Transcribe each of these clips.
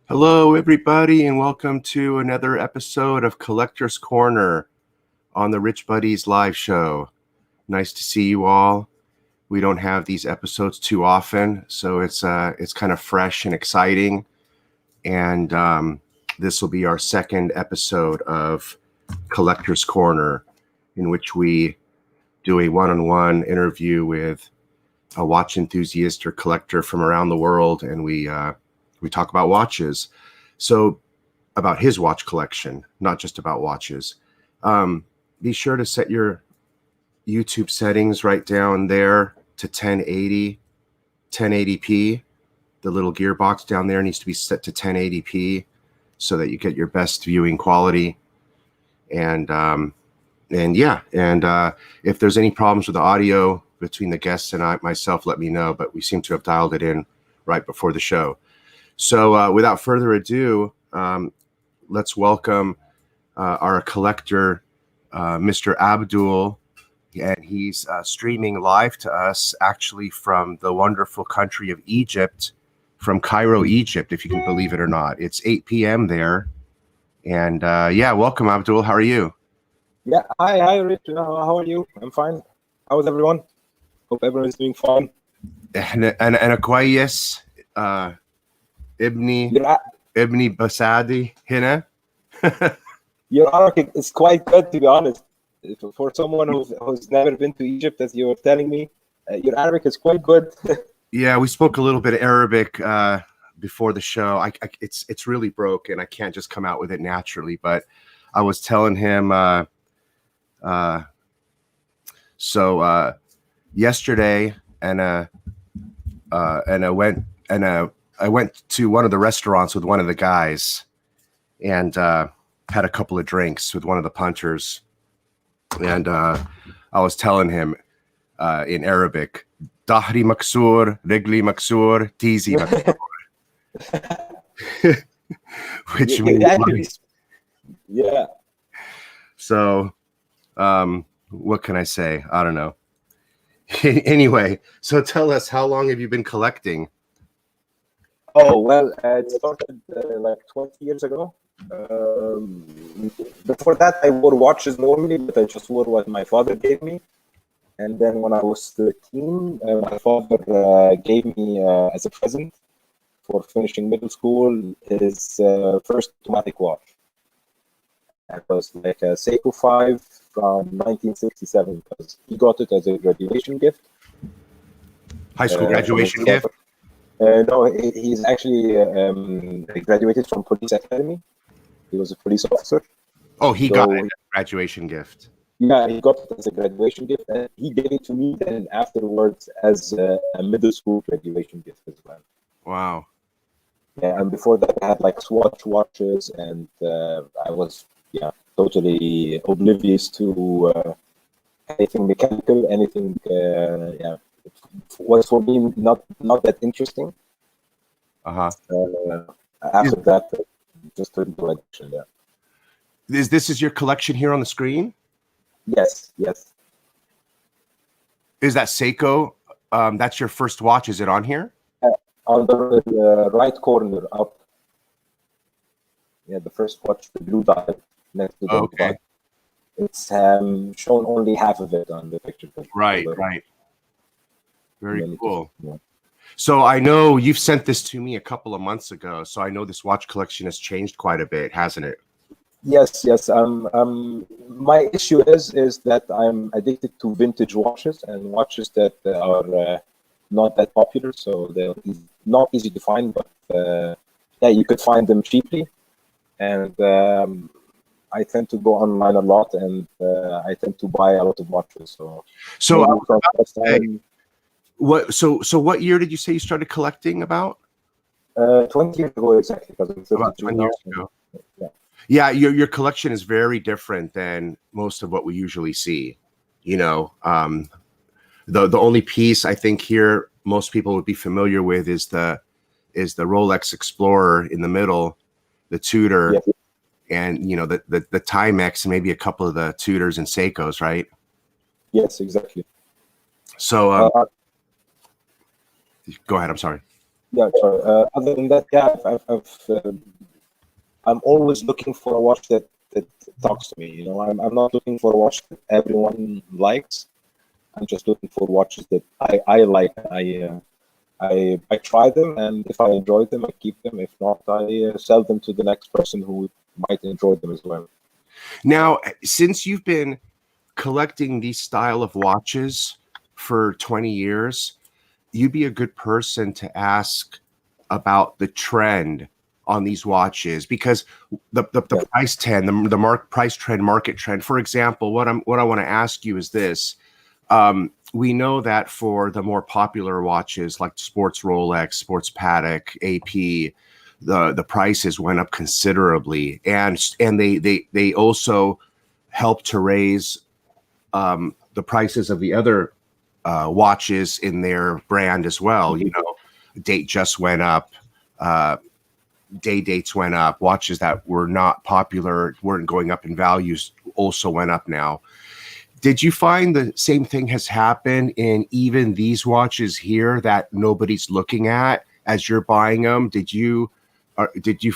Hello, everybody, and welcome to another episode of Collector's Corner on the RichBuddy's live show. Nice to see you all. We don't have these episodes too often, so it's kind of fresh and exciting. And this will be our second episode of Collector's Corner, in which we do a one-on-one interview with a watch enthusiast or collector from around the world, and we talk about watches. So about his watch collection, not just about watches. Be sure to set your YouTube settings right down there to 1080p. The little gearbox down there needs to be set to 1080p so that you get your best viewing quality. And if there's any problems with the audio between the guests and myself, let me know. But we seem to have dialed it in right before the show. So without further ado, let's welcome our collector, Mr. Abdul, and he's streaming live to us actually from the wonderful country of Egypt, from Cairo, Egypt, if you can believe it or not. It's 8 p.m. there. And welcome, Abdul. How are you? Yeah, hi, Rich. How are you? I'm fine. How is everyone? Hope everyone is doing fine. أنا كويس. ابني بسادي هنا. Your Arabic is quite good, to be honest. For someone who's never been to Egypt, as you were telling me, your Arabic is quite good. Yeah, we spoke a little bit of Arabic before the show. It's really broken. I can't just come out with it naturally. But I was telling him. So yesterday, I went to one of the restaurants with one of the guys and had a couple of drinks with one of the punters. And I was telling him in Arabic, Dahri maksur, Rigli maksur, Tizi maksur. Which means, yeah. So, what can I say? I don't know. Anyway, so tell us, how long have you been collecting? Oh, well, it started like 20 years ago. Before that, I wore watches normally, but I just wore what my father gave me. And then when I was 13, my father gave me as a present for finishing middle school his first automatic watch. It was like a Seiko 5 from 1967 because he got it as a graduation gift. High school graduation gift? No, he's actually graduated from police academy. He was a police officer. Oh, he got it as a graduation gift. Yeah, he got it as a graduation gift, and he gave it to me then afterwards as a middle school graduation gift as well. Wow. Yeah, and before that, I had like Swatch watches, and I was totally oblivious to anything mechanical, anything. Was for me not that interesting. After that, just turned to addiction. Yeah. This is your collection here on the screen? Yes. Is that Seiko? That's your first watch. Is it on here? On the right corner up. Yeah, the first watch, the blue dial next to the okay. It's shown only half of it on the picture. Right. Very cool. Yeah. So I know you've sent this to me a couple of months ago. So I know this watch collection has changed quite a bit, hasn't it? Yes. My issue is that I'm addicted to vintage watches and watches that are not that popular. So they're not easy to find, but you could find them cheaply. And I tend to go online a lot, and I tend to buy a lot of watches. What year did you say you started collecting about? 20 years ago exactly, because I'm About 32 20 now. years ago. Yeah. Yeah, your collection is very different than most of what we usually see. You know, the only piece I think here most people would be familiar with is the Rolex Explorer in the middle, the Tudor, Yeah. and you know the Timex, and maybe a couple of the Tudors and Seikos, right? Yes, exactly. So Uh, go ahead. I'm sorry. yeah, sorry. Other than that, yeah, I'm always looking for a watch that talks to me. You know, I'm not looking for a watch that everyone likes. I'm just looking for watches that I like. I try them, and if I enjoy them, I keep them. If not, I sell them to the next person who might enjoy them as well. Now, since you've been collecting these style of watches for 20 years, you'd be a good person to ask about the trend on these watches, because the Yeah. price trend, price trend, market trend. For example, what I want to ask you is this. We know that for the more popular watches like Sports Rolex, Sports Patek, AP, the prices went up considerably, and they also helped to raise the prices of the other watches in their brand as well. You know, date just went up, day dates went up, watches that were not popular, weren't going up in values, also went up now. Did you find the same thing has happened in even these watches here that nobody's looking at as you're buying them? Did you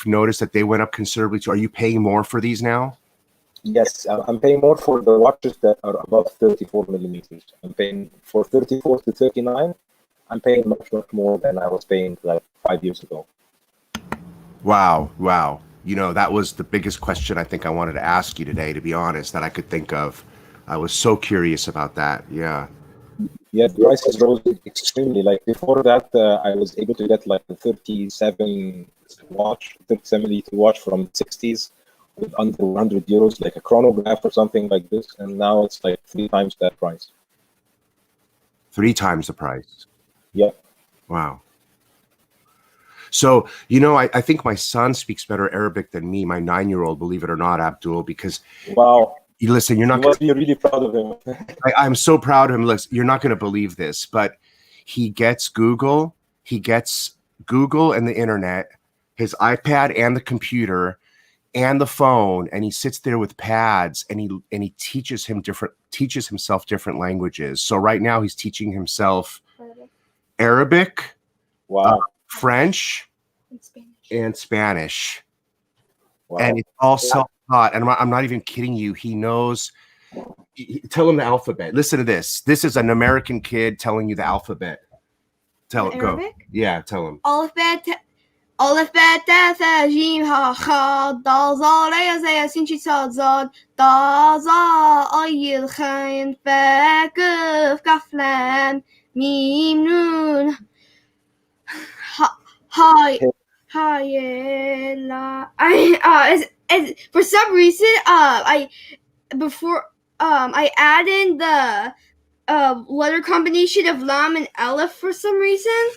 notice that they went up considerably too? Are you paying more for these now? Yes, I'm paying more for the watches that are above 34 millimeters. I'm paying for 34 to 39. I'm paying much more than I was paying like 5 years ago. Wow, wow. You know, that was the biggest question I think I wanted to ask you today, to be honest, that I could think of. I was so curious about that. Yeah. Yeah, the prices rose extremely. Like before that, I was able to get like a 37 watch from 60s with under 100 euros, like a chronograph or something like this. And now it's like 3 times that price. 3 times the price. Yeah. Wow. So, you know, I think my son speaks better Arabic than me, my 9-year-old, believe it or not, Abdul, because Wow. you listen, you're You not must be really proud of him. I'm so proud of him. Listen, you're not going to believe this, but he gets Google, and the internet, his iPad and the computer and the phone, and he sits there with pads and he teaches himself different languages. So right now he's teaching himself Arabic, Wow. French, and Spanish. Wow. And it's all self-taught. And I'm not even kidding you. He knows. Tell him the alphabet. Listen to this. This is an American kid telling you the alphabet. Tell it. Go. Yeah, tell him. Alif bet ta tha jim ha kha dal zal ya za sin chi sa za da za ayil khain fa kaf kaf lam mim nun hi la I for some reason I add in the letter combination of lam and aleph for some reason.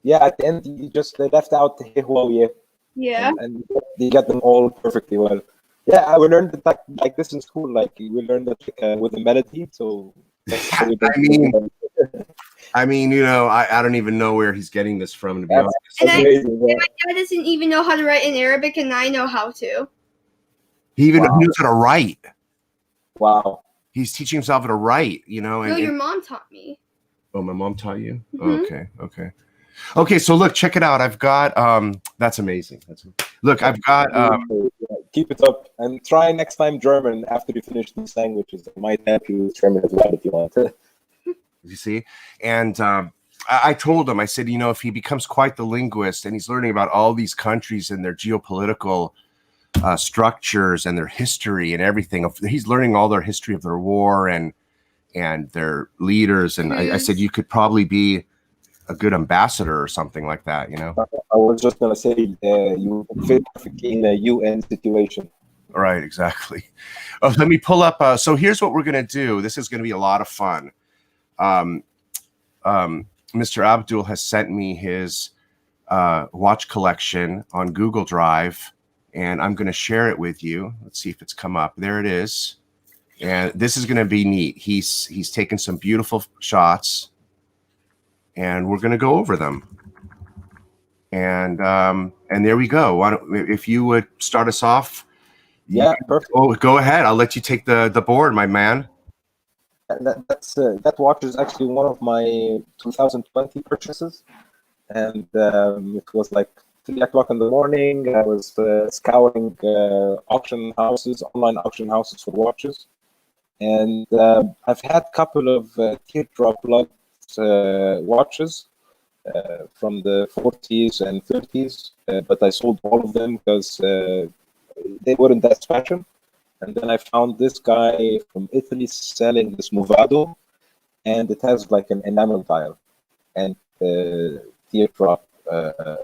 Yeah, at the end you just left out the Huawei. Yeah. And you get them all perfectly well. Yeah, we learned that like this in school. Like we learned that with the melody. So that's how we I mean, you know, I don't even know where he's getting this from, to be honest. And my dad doesn't even know how to write in Arabic, and I know how to. He even knows how to write. Wow. He's teaching himself how to write, you know. No, your mom taught me. Oh, my mom taught you? Mm-hmm. Okay, so look, check it out. I've got that's amazing. Look, I've got keep it up and try next time German after you finish these languages. It might help you with German as well if you want. You see? And I told him, I said, you know, if he becomes quite the linguist and he's learning about all these countries and their geopolitical structures and their history and everything, he's learning all their history of their war and their leaders. And I said, you could probably be a good ambassador or something like that, you know? I was just going to say, you fit perfectly in a UN situation. Right, exactly. Let me pull up. So here's what we're going to do. This is going to be a lot of fun. Mr. Abdul has sent me his watch collection on Google Drive, and I'm going to share it with you. Let's see if it's come up. There it is. And this is going to be neat. He's taken some beautiful shots, and we're going to go over them. And there we go. Why don't, if you would start us off? Yeah, perfect. Oh, go ahead. I'll let you take the board, my man. That watch is actually one of my 2020 purchases, and it was like 3 o'clock in the morning. I was scouring auction houses, online auction houses for watches, and I've had a couple of teardrop lug watches from the 40s and 30s, but I sold all of them because they weren't that special. And then I found this guy from Italy selling this Movado, and it has like an enamel dial and teardrop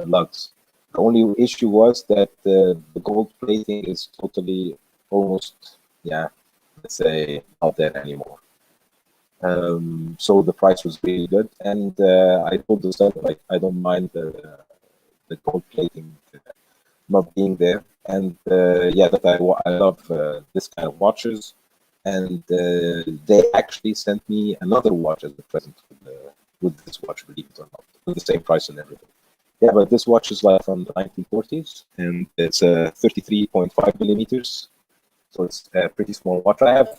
lugs. The only issue was that the gold plating is totally almost, let's say, not there anymore. So the price was really good, and I told the seller, like, I don't mind the gold plating not being there, and that I love this kind of watches, and they actually sent me another watch as a present with this watch, believe it or not, with the same price and everything. Yeah, but this watch is like from the 1940s, and it's 33.5 millimeters, so it's a pretty small watch. I have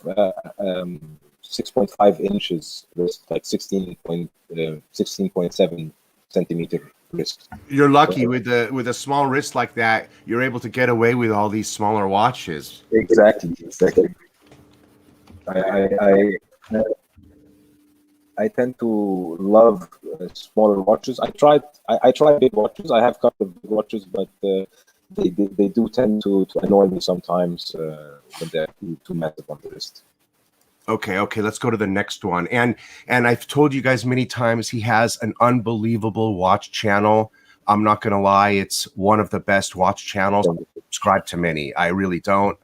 6.5 inches wrist, like 16.7 centimeter wrist. You're lucky with a small wrist like that. You're able to get away with all these smaller watches. Exactly. I tend to love smaller watches. I tried big watches. I have a couple of big watches, but they do tend to annoy me sometimes when they're too massive on the wrist. Okay, let's go to the next one. And I've told you guys many times, he has an unbelievable watch channel. I'm not going to lie, it's one of the best watch channels. I don't subscribe to many. I really don't.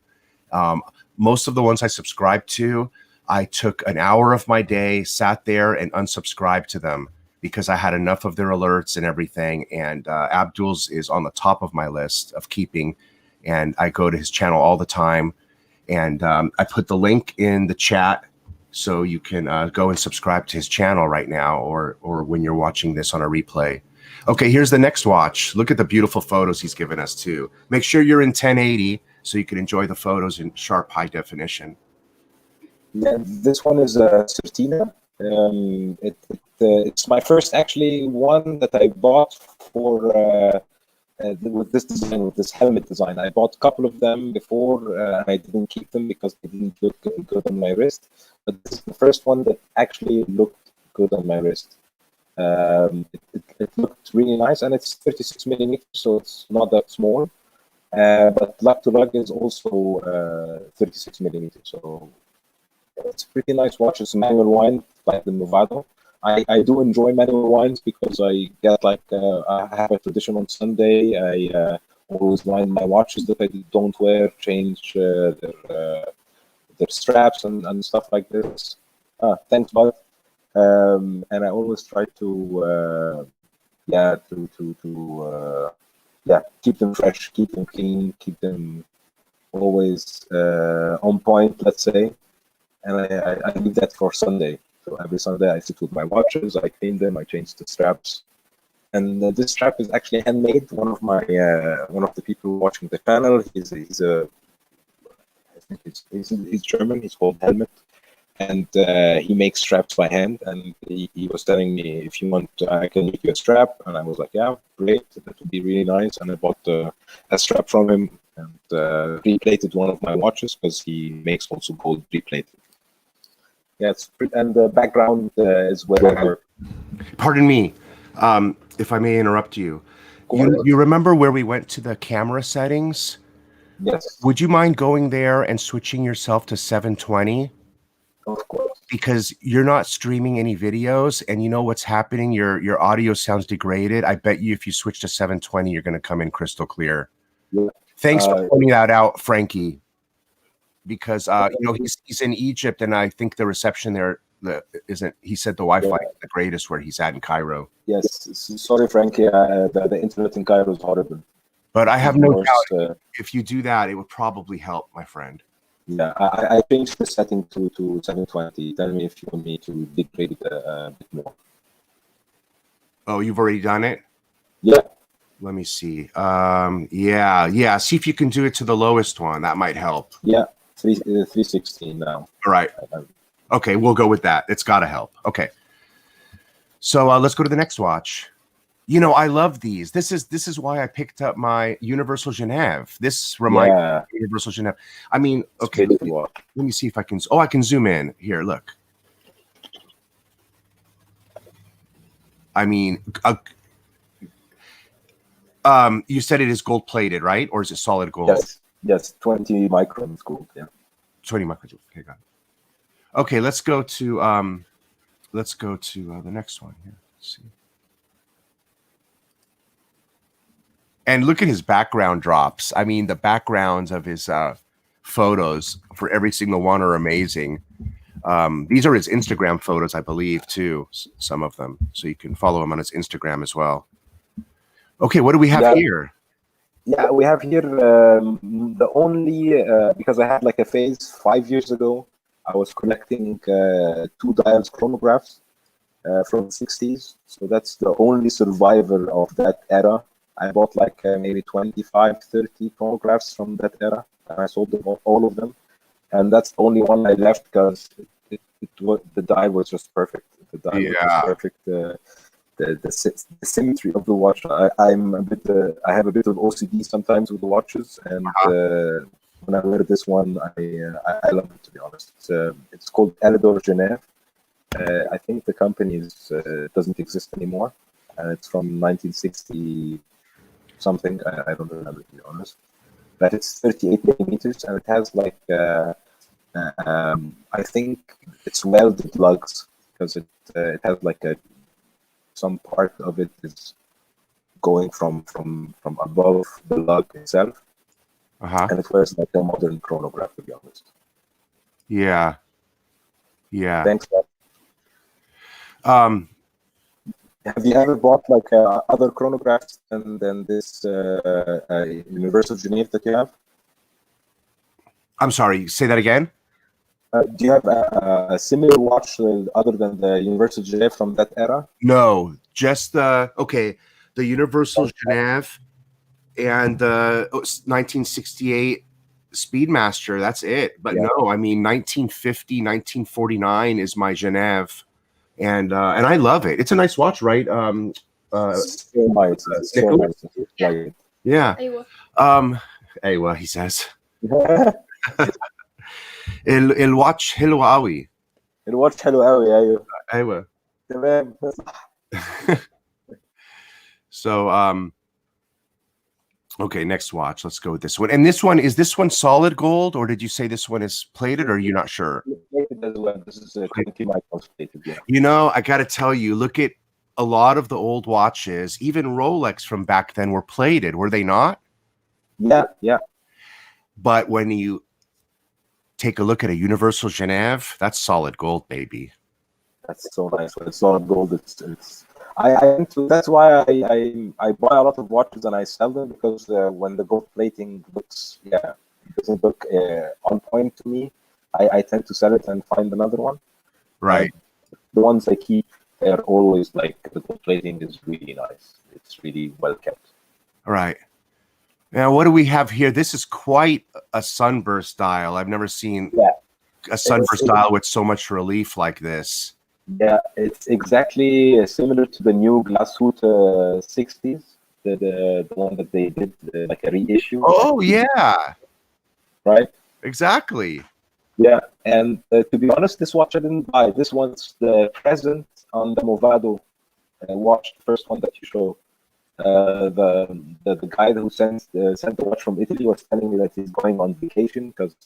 Most of the ones I subscribe to, I took an hour of my day, sat there and unsubscribed to them because I had enough of their alerts and everything. And Abdul's is on the top of my list of keeping, and I go to his channel all the time. And I put the link in the chat so you can go and subscribe to his channel right now, or when you're watching this on a replay. Okay, here's the next watch. Look at the beautiful photos he's given us too. Make sure you're in 1080 so you can enjoy the photos in sharp high definition. Yeah, this one is Certina. It's my first actually one that I bought for with this design, with this helmet design. I bought a couple of them before, and I didn't keep them because they didn't look good on my wrist. But this is the first one that actually looked good on my wrist. It looked really nice, and it's 36 millimeters, so it's not that small. But lug to lug is also 36 millimeters, so it's a pretty nice watch. It's a manual wind like the Movado. I do enjoy manual winds because I get like I have a tradition on Sunday. I always wind my watches that I don't wear, change their straps and stuff like this. Thanks, bud. And I always try to keep them fresh, keep them clean, keep them always on point, let's say. And I leave that for Sunday. So every Sunday I sit with my watches, I clean them, I change the straps. And this strap is actually handmade. One of the people watching the channel, he's German. He's called Helmet, and he makes straps by hand. And he was telling me, if you want, I can make you a strap. And I was like, yeah, great, that would be really nice. And I bought a strap from him and replated one of my watches because he makes also gold replated. Yeah, it's pretty, and the background is where. Pardon me, if I may interrupt you. You remember where we went to the camera settings? Yes. Would you mind going there and switching yourself to 720? Of course. Because you're not streaming any videos, and you know what's happening. Your audio sounds degraded. I bet you if you switch to 720, you're going to come in crystal clear. Yeah. Thanks for pointing that out, Frankie. Because he's in Egypt, and I think the reception there isn't. He said the Wi-Fi is the greatest where he's at in Cairo. Yes. Sorry, Frankie. The internet in Cairo is horrible. But I have no doubt if you do that, it would probably help, my friend. Yeah, I changed the setting to 720. Tell me if you want me to degrade it a bit more. Oh, you've already done it? Yeah. Let me see. Yeah. See if you can do it to the lowest one. That might help. Yeah, 316 now. All right. Okay, we'll go with that. It's got to help. Okay. So let's go to the next watch. You know, I love these. This is why I picked up my Universal Genève. This reminds me of Universal Genève. I mean, okay, let me see if I can. Oh, I can zoom in. Here, look. I mean, you said it is gold plated, right? Or is it solid gold? Yes, 20 microns gold. Yeah, 20 microns. Okay, got it. Okay, let's go to the next one here. Let's see. And look at his background drops. I mean, the backgrounds of his photos for every single one are amazing. These are his Instagram photos, I believe, too. Some of them, so you can follow him on his Instagram as well. Okay, what do we have here? Yeah, we have here the only because I had like a phase 5 years ago. I was collecting 2 dials chronographs from the 60s. So that's the only survivor of that era. I bought like maybe 25, 30 chronographs from that era, and I sold them all of them. And that's the only one I left because the dial was just perfect. The dial was just perfect. The symmetry of the watch. I have a bit of OCD sometimes with the watches, and when I wear this one, I love it, to be honest. It's called Elidor Genève. I think the company doesn't exist anymore. It's from 1960 something. I don't remember, to be honest. But it's 38 millimeters, and it has like I think it's welded lugs because it has like some part of it is going from above the lug itself. And it wears like a modern chronograph, to be honest. Yeah. Thanks. Have you ever bought like other chronographs than this Universal Genève that you have? I'm sorry, say that again? Do you have a similar watch other than the Universal Genève from that era? No, just the Universal Genève and the 1968 Speedmaster. That's it. But no, I mean 1950, 1949 is my Genève, and I love it. It's a nice watch, right? Yeah. أيوة, he says. الواتش حلو قوي. الواتش حلو قوي. ايوه. ايوه. تمام. So okay, next watch. Let's go with this one. And this one solid gold, or did you say this one is plated, or are you not sure? Plated as well. This is 20 microns plated, yeah. You know, I got to tell you, look at a lot of the old watches, even Rolex from back then were plated, were they not? Yeah. But when you take a look at a Universal Genève, that's solid gold, baby. That's so nice. When it's solid gold, that's why I buy a lot of watches and I sell them, because when the gold plating doesn't look on point to me, I tend to sell it and find another one. Right. The ones I keep, they're always like, the gold plating is really nice. It's really well kept. All right. Now, what do we have here? This is quite a sunburst dial. I've never seen a sunburst dial with so much relief like this. Yeah, it's exactly similar to the new Glasshoot 60s, the one that they did like a reissue. Oh, yeah. Right? Exactly. Yeah, and to be honest, this watch I didn't buy. This one's the present on the Movado watch, the first one that you show. The guy who sent the watch from Italy was telling me that he's going on vacation because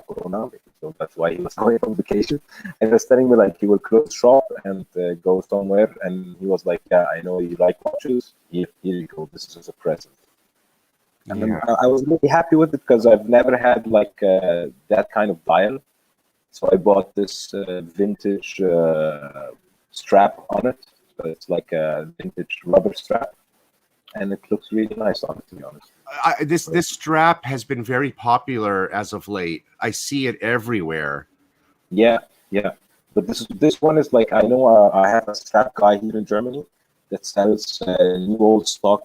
Corona, so that's why he was going on vacation. And he was telling me like he will close shop and go somewhere. And he was like, "Yeah, I know you like watches. Here you go. This is just a present." And I was really happy with it because I've never had like that kind of dial. So I bought this vintage strap on it. So it's like a vintage rubber strap, and it looks really nice on it, to be honest. This strap has been very popular as of late. I see it everywhere. Yeah. But this one is like, I know I have a strap guy here in Germany that sells new old stock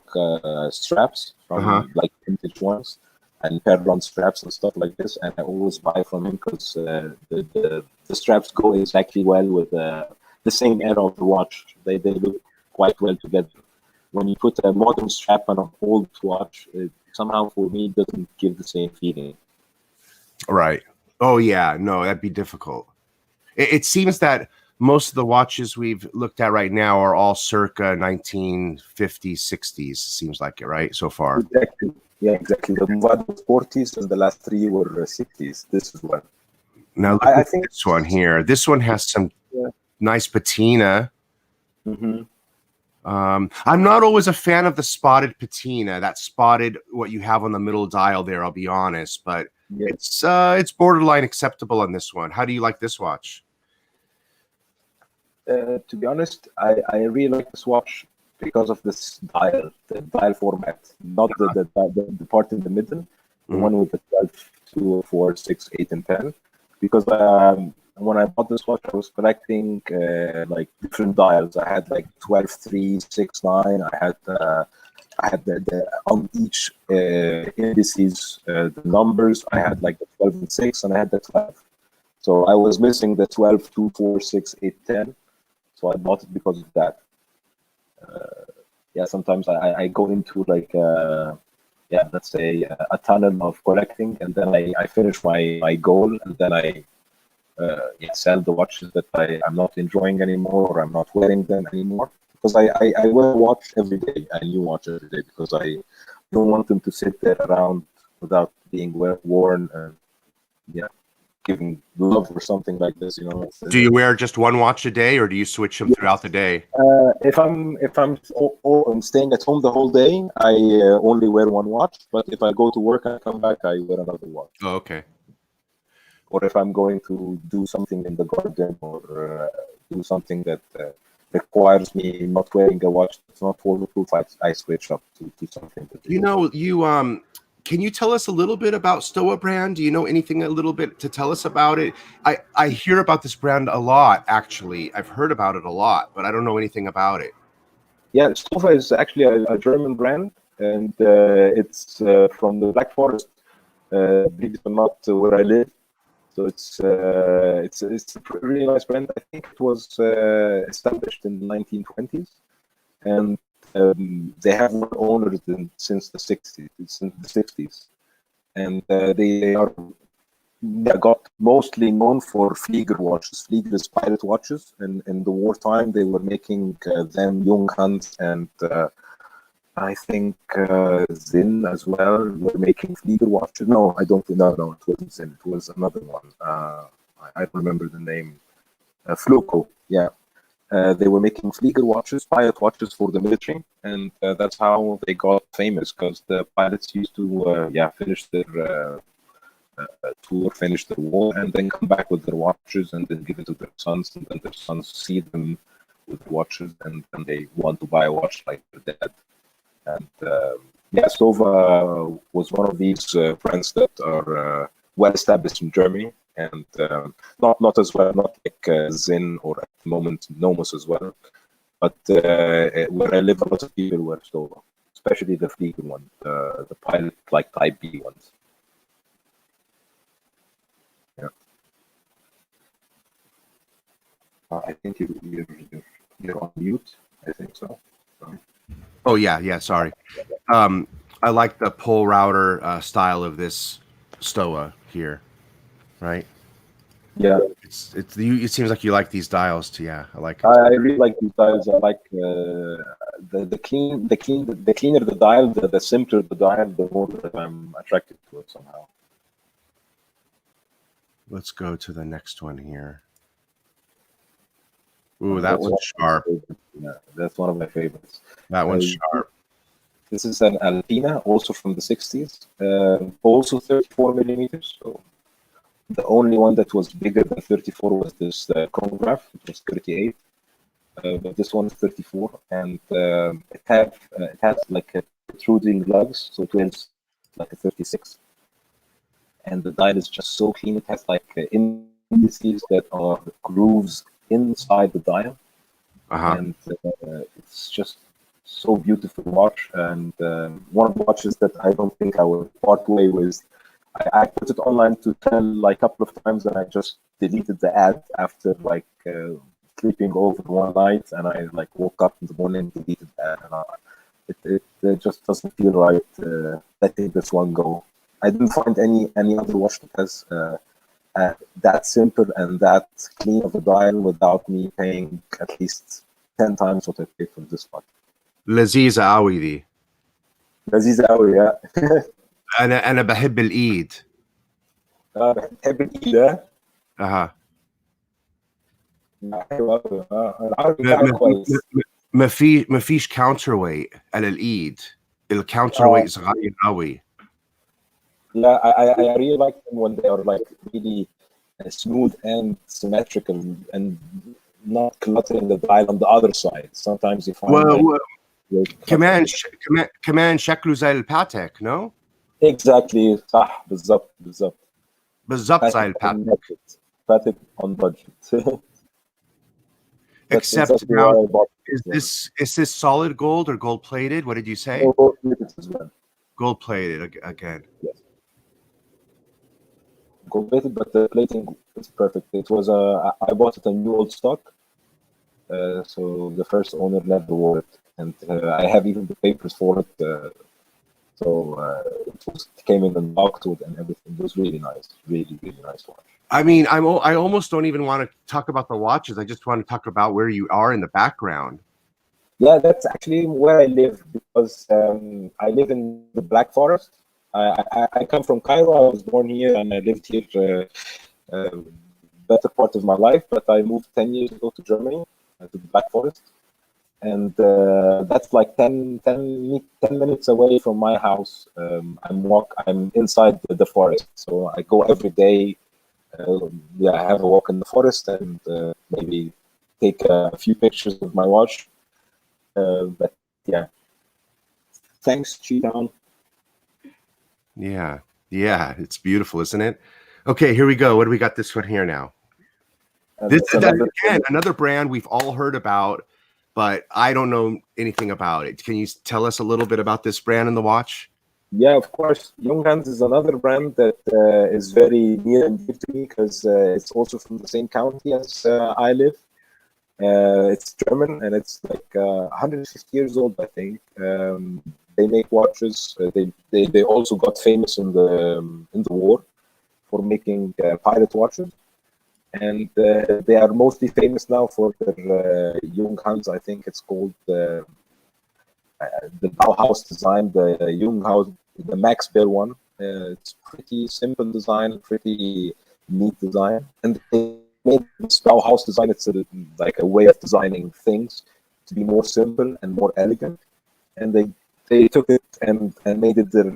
straps from like vintage ones and heirloom straps and stuff like this, and I always buy from him because the straps go exactly well with the same era of the watch. They look quite well together. When you put a modern strap on an old watch, it somehow for me doesn't give the same feeling. Right. Oh yeah, no, that'd be difficult. It seems that most of the watches we've looked at right now are all circa 1950s, 60s. Seems like it, right? So far. Exactly. Yeah, exactly. The Movado was 40s, and the last three were 60s. This is one. Now look at this one here. This one has some nice patina. Mm-hmm. I'm not always a fan of the spotted patina. That spotted what you have on the middle dial there. I'll be honest, but it's borderline acceptable on this one. How do you like this watch? To be honest, I really like this watch because of this dial, the dial format, not the part in the middle, the one with the 12, 2, 4, 6, 8, and 10. Because when I bought this watch, I was collecting like different dials. I had like 12, 3, 6, 9. I had the on each indices the numbers. I had like the 12 and 6, and I had the 12. So I was missing the 12, 2, 4, 6, 8, 10. So I bought it because of that. Sometimes I go into like let's say a tunnel of collecting, and then I finish my goal, and then I sell the watches that I'm not enjoying anymore, or I'm not wearing them anymore, because I wear a watch every day, a new watch every day, because I don't want them to sit there around without being worn and giving love or something like this, you know. Do you wear just one watch a day, or do you switch them throughout the day? If I'm staying at home the whole day, I only wear one watch. But if I go to work and come back, I wear another watch. Oh, okay. Or if I'm going to do something in the garden, or do something that requires me not wearing a watch that's not waterproof, I switch up to something. Can you tell us a little bit about Stowa brand? Do you know anything a little bit to tell us about it? I hear about this brand a lot, actually. I've heard about it a lot, but I don't know anything about it. Yeah, Stowa is actually a German brand, and it's from the Black Forest, believe it or not, where I live. So it's a really nice brand. I think it was established in the 1920s, and they have one owner since the 60s, and they got mostly known for Flieger watches. Flieger is pilot watches, and in the wartime they were making them Junghans, and I think Zinn as well were making Flieger watches. No, I don't know. No, it wasn't Zinn. It was another one. I don't remember the name. Fluco, yeah. They were making Flieger watches, pilot watches for the military, and that's how they got famous, because the pilots used to finish their tour, finish their war, and then come back with their watches and then give it to their sons, and then their sons see them with watches, and then they want to buy a watch like their dad. And Stowa was one of these brands that are well established in Germany, and not as well, not like Zinn or at the moment Nomos as well, but where I live, a lot of people wear Stowa, especially the Flieger one, the pilot like Type B ones. Yeah. I think you're on mute. I think so. Oh yeah, sorry. I like the pull router style of this Stowa here, right? Yeah, it seems like you like these dials too. Yeah, I like it. I really like these dials. I like the cleaner the dial, the simpler the dial, the more that I'm attracted to it somehow. Let's go to the next one here. Ooh, that one's sharp. Yeah, that's one of my favorites. That one's sharp. This is an Alpina, also from the 60s, also 34 millimeters. So The only one that was bigger than 34 was this chronograph. It was 38, but this one is 34, and it has like a protruding lugs, so it weighs like a 36. And the dial is just so clean. It has like indices that are grooves inside the dial, and it's just so beautiful to watch. And one of the watches that I don't think I will part way with. I put it online to tell like a couple of times, and I just deleted the ad after like sleeping over one night, and I like woke up in the morning, deleted the ad, and it just doesn't feel right letting this one go. I didn't find any other watch that has that simple and that clean of a dial without me paying at least 10 times what I paid for this one. لذيذة قوي دي. لذيذة قوي يا. أنا بحب الإيد. بحب الإيد. أها. حلو قوي. العربي بتاعي كويس. ما فيش counter weight على الإيد. الcounter weight صغير قوي. Yeah, I really like them when they are like really smooth and symmetrical and not cluttering the dial on the other side. Sometimes you find كمان شكله زي الباتيك, no? Exactly, صح بالضبط زي الباتيك. Patek on budget. Except now, is this solid gold or gold plated? What did you say? Gold plated as well. Gold plated again. Yes. Gold plated, but the plating is perfect. It was I bought it a new old stock, so the first owner never wore it, and I have even the papers for it. It came in and boxed wood and everything. It was really nice, really nice watch. I mean, I almost don't even want to talk about the watches. I just want to talk about where you are in the background. Yeah, that's actually where I live, because I live in the Black Forest. I come from Cairo. I was born here and I lived here better part of my life, but I moved 10 years ago to Germany, to the Black Forest. And that's like 10 minutes away from my house. I'm inside the forest, so I go every day. I have a walk in the forest and maybe take a few pictures of my watch. But yeah, thanks, Cheetown. Yeah, it's beautiful, isn't it? Okay, here we go. What do we got this one here now? Another brand we've all heard about, but I don't know anything about it. Can you tell us a little bit about this brand and the watch? Yeah, of course. Junghans is another brand that is very near and dear to me, because it's also from the same county as I live. It's German, and it's like 150 years old, I think. They make watches. They also got famous in the war for making pirate watches, and they are mostly famous now for their Junghans. I think it's called the Bauhaus design, the Junghaus, the Max Bear one. It's pretty simple design, pretty neat design, and they made this Bauhaus design. It's like a way of designing things to be more simple and more elegant, and they took it and made it their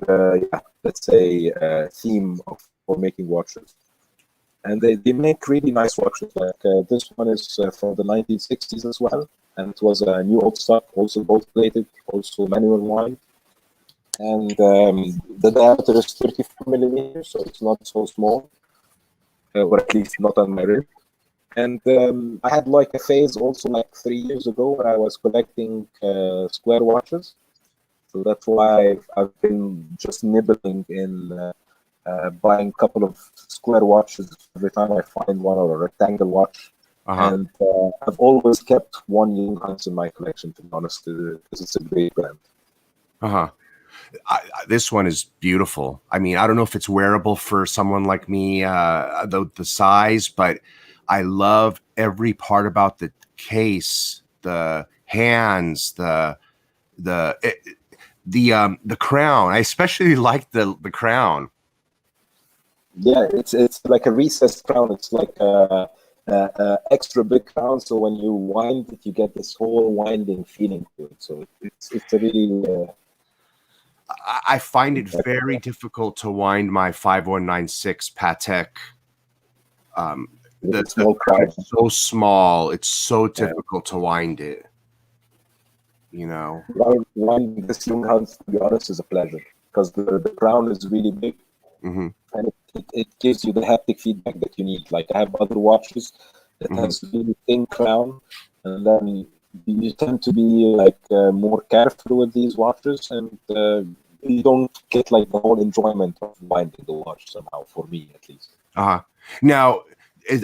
let's say theme for making watches. And they make really nice watches. Like this one is from the 1960s as well, and it was a new old stock, also gold plated, also manual wind, and the diameter is 34 millimeters, so it's not so small, or at least not on my wrist. And I had like a phase also like 3 years ago where I was collecting square watches. So that's why I've been just nibbling in buying a couple of square watches every time I find one, or a rectangle watch. And I've always kept one Junghans in my collection, to be honest, because it's a great brand. This one is beautiful. I mean, I don't know if it's wearable for someone like me, the size, but I love every part about the case, the hands, the crown. I especially like the crown. Yeah, it's like a recessed crown. It's like a extra big crown. So when you wind it, you get this whole winding feeling to it. So it's a really. I find it very difficult to wind my 5196 Patek The small crown. is so small, it's so difficult to wind it. You know, winding this young hands, to be honest, is a pleasure because the crown is really big, and it gives you the haptic feedback that you need. Like I have other watches that has really thin crown, and then you tend to be like more careful with these watches, and you don't get like the whole enjoyment of winding the watch somehow. For me, at least. Now,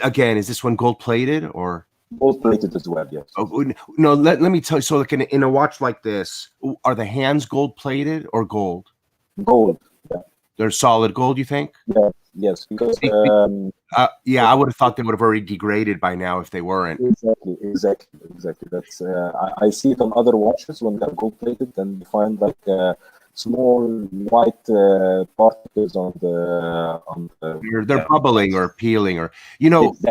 again, is this one gold plated or? Gold plated as well, yes. Oh, no, let me tell you. So, like in a watch like this, are the hands gold plated or gold? Gold, yeah. They're solid gold, you think? Yeah, yes, because yeah, I would have thought they would have already degraded by now if they weren't. Exactly. That's I see it on other watches when they're gold plated, and you find like small white particles on the. They're bubbling or peeling, or Exactly.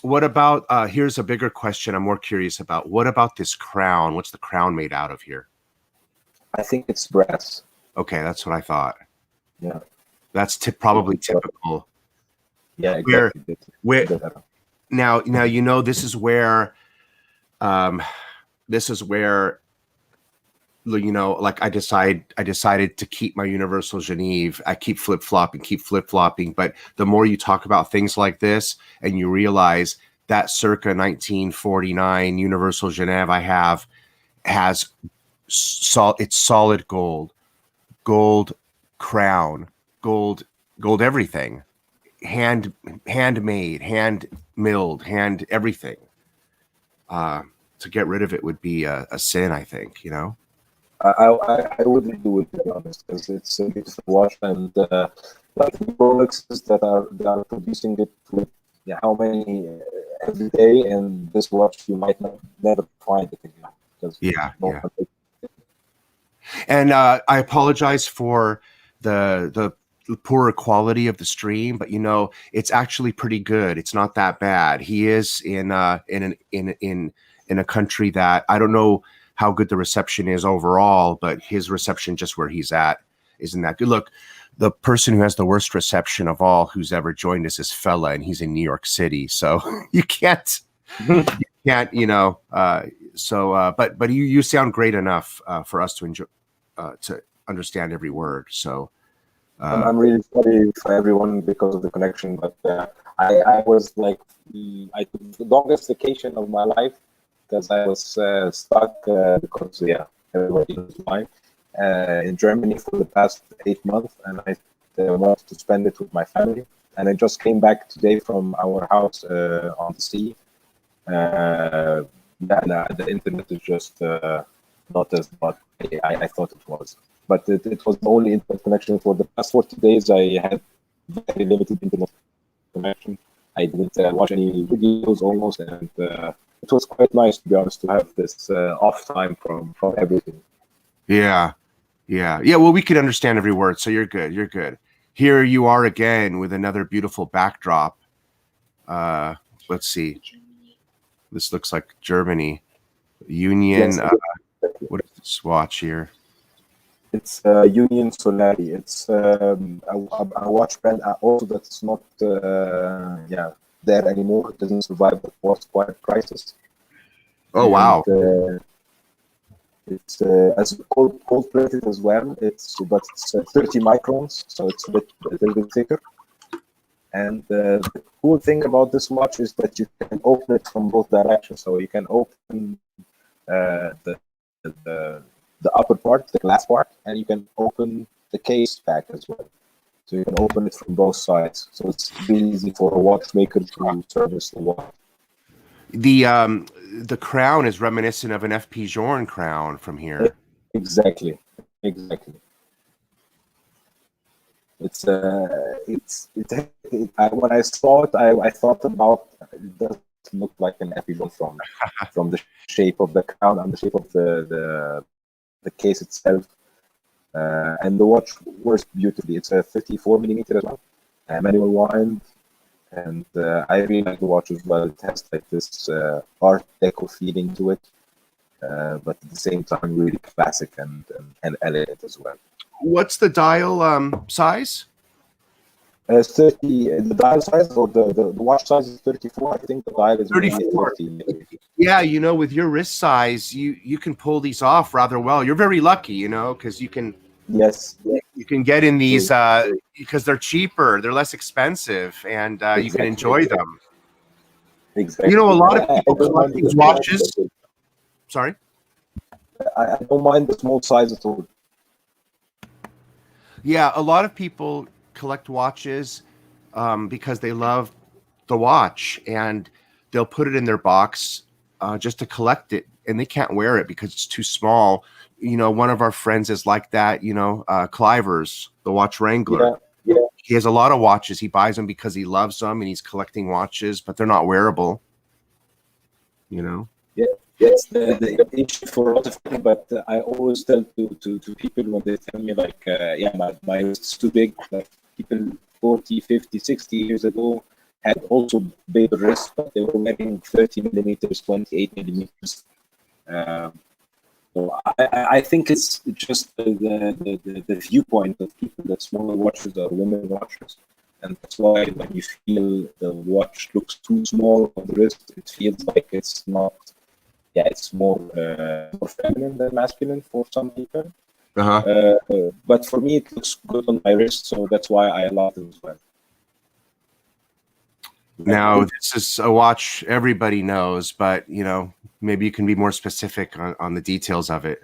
What about here's a bigger question I'm more curious about. What about this crown? What's the crown made out of here? I think it's brass. Okay, that's what I thought. Yeah. That's probably typical. Yeah, exactly. Where now this is where like I decided to keep my Universal Genève. I keep flip-flopping, but the more you talk about things like this and you realize that circa 1949 Universal Genève I have has it's solid gold crown, gold everything, handmade, hand milled, hand everything. To get rid of it would be a sin, I think, I wouldn't do it, to be honest, because it's a beautiful watch, and like the Rolexes that are producing it with how many every day, and this watch you might never find it again. And I apologize for the poorer quality of the stream, but it's actually pretty good. It's not that bad. He is in a country that I don't know how good the reception is overall, but his reception just where he's at isn't that good. Look, the person who has the worst reception of all who's ever joined us is Fella, and he's in New York City, so you can't, but you sound great enough for us to enjoy, to understand every word. So I'm really sorry for everyone because of the connection, but I was like, I took the longest vacation of my life because I was stuck because everybody knows why in Germany for the past 8 months, and I wanted to spend it with my family, and I just came back today from our house on the sea. The internet is just not as what I thought it was, but it was the only internet connection for the past 40 days. I had very limited internet connection. I didn't watch any videos almost, and it was quite nice, to be honest, to have this off time from everything. Yeah. Well, we could understand every word, so you're good. Here you are again with another beautiful backdrop. Let's see. This looks like Germany. Union. Yes, what is this watch here? It's Union Solari. It's a watch brand also that's not there anymore. It doesn't survive the post-quiet crisis. Oh, wow. It's as cold plated as well. It's 30 microns, so it's a little bit thicker. And the cool thing about this watch is that you can open it from both directions. So you can open the upper part, the glass part, and you can open the case back as well. So you can open it from both sides. So it's really easy for a watchmaker to service the watch. The crown is reminiscent of an F.P. Journe crown from here. Exactly. It's when I saw it, I thought about it doesn't look like an F.P. Journe from the shape of the crown and the shape of the case itself. And the watch works beautifully. It's a 54mm as well, manual wind, and I really like the watch as well. It has like this Art Deco feeling to it, but at the same time really classic and elegant as well. What's the dial size? 30, the dial size or the watch size is 34. I think the dial is maybe 34. 30. Yeah, with your wrist size, you can pull these off rather well. You're very lucky, because you can Yes. get in these because they're cheaper, they're less expensive, and you can enjoy them. Exactly. A lot of people collect these watches. Sorry? I don't mind the small size at all. Yeah, a lot of people collect watches because they love the watch, and they'll put it in their box just to collect it, and they can't wear it because it's too small. One of our friends is like that, Clivers, the watch wrangler. Yeah. He has a lot of watches. He buys them because he loves them, and he's collecting watches, but they're not wearable. Yeah, that's the issue for a lot of people. But I always tell to people when they tell me like, my wrist is too big. Like people 40, 50, 60 years ago had also big wrists, but they were wearing 30 millimeters, 28 millimeters. So I think it's just the viewpoint of people that smaller watches are women watches. And that's why when you feel the watch looks too small on the wrist, it feels like it's not. Yeah, it's more feminine than masculine for some people. But for me, it looks good on my wrist, so that's why I love it as well. Now, this is a watch everybody knows, but maybe you can be more specific on the details of it.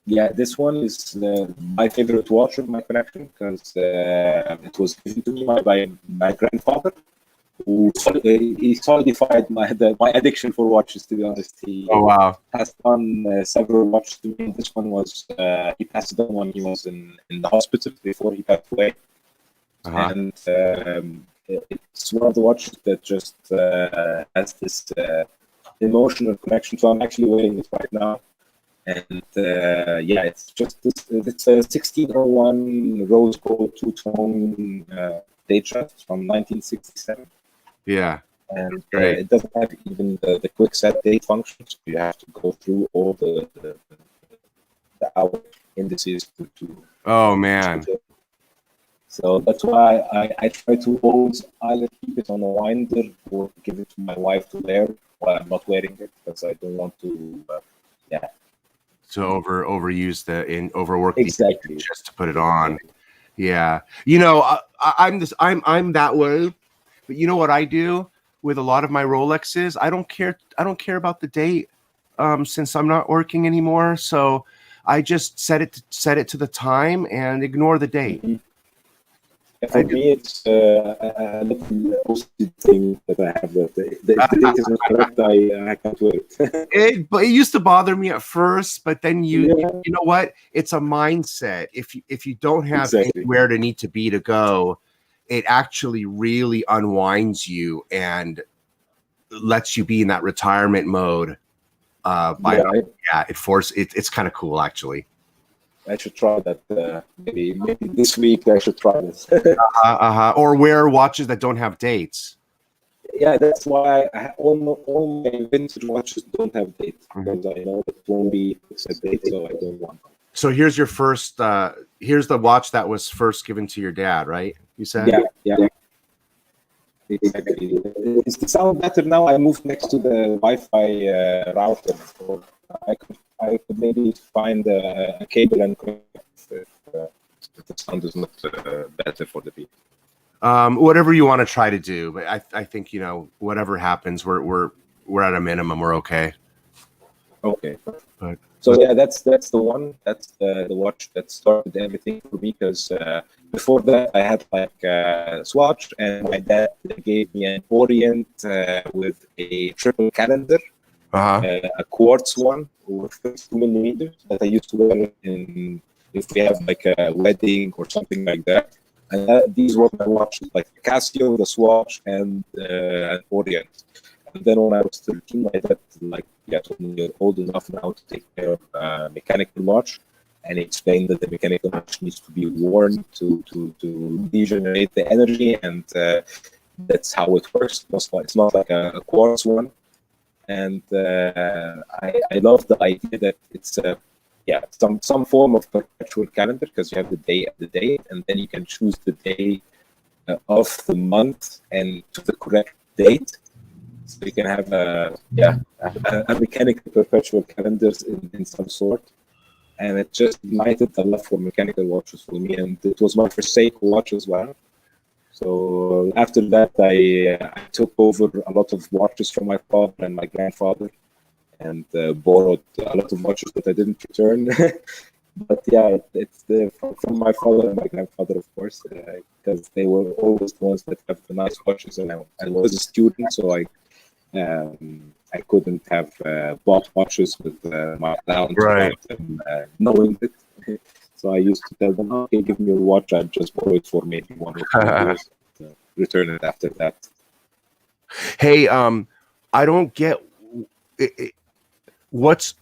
Yeah, this one is my favorite watch of my collection because it was given to me by my grandfather, who he solidified my addiction for watches. To be honest, he passed on several watches to me. This one was he passed it on when he was in the hospital before he passed away, and it's one of the watches that just has this emotional connection. So I'm actually wearing it right now. And it's just it's a 1601 rose gold two-tone date shot from 1967. Yeah, and it doesn't have even the quick set date function, so you have to go through all the hour indices to. Oh man! So that's why I try to always either keep it on a winder or give it to my wife to wear while I'm not wearing it, because I don't want to. To overuse overwork exactly just to put it on. Yeah, I'm that way, but you know what I do with a lot of my Rolexes? I don't care about the date since I'm not working anymore, so I just set it to the time and ignore the date. Mm-hmm. For me, it's a little posted thing that I have. That the date is not correct, I can't wear it. But it used to bother me at first, but then you know what? It's a mindset. If you don't have anywhere to need to be to go, it actually really unwinds you and lets you be in that retirement mode. It's kind of cool actually. I should try that. Maybe this week I should try this. Or wear watches that don't have dates. Yeah, that's why all my vintage watches don't have dates, because I know it won't be a date, so I don't want them. So here's your first. Here's the watch that was first given to your dad, right? You said. Yeah. Exactly. Is the sound better now? I moved next to the Wi-Fi router, so I could maybe find a cable and connect if the sound is not better for the people. Whatever you want to try to do, but I think whatever happens, we're at a minimum. We're okay. Okay. So yeah, that's the one. That's the watch that started everything for me, because before that I had like a Swatch, and my dad gave me an Orient with a triple calendar. A quartz one with 52 millimeters that I used to wear if we have like a wedding or something like that. And these were my watches, like the Casio, the Swatch, and an Orient. And then when I was 13, my dad told me, you're old enough now to take care of a mechanical watch, and he explained that the mechanical watch needs to be worn to degenerate the energy, and that's how it works. It's not like a quartz one. And I love the idea that it's some form of perpetual calendar, because you have the day and the date, and then you can choose the day of the month and to the correct date. So you can have a mechanical perpetual calendars in some sort. And it just ignited the love for mechanical watches for me. And it was my first Seiko watch as well. So after that, I took over a lot of watches from my father and my grandfather, and borrowed a lot of watches that I didn't return. But yeah, it's from my father and my grandfather, of course, because they were always the ones that have the nice watches. And I was a student, so I couldn't have bought watches with my allowance without them knowing it. So I used to tell them, okay, give me your watch. I'll just borrow it for maybe 1 or 2 years. Return it after that. Hey, I don't get what's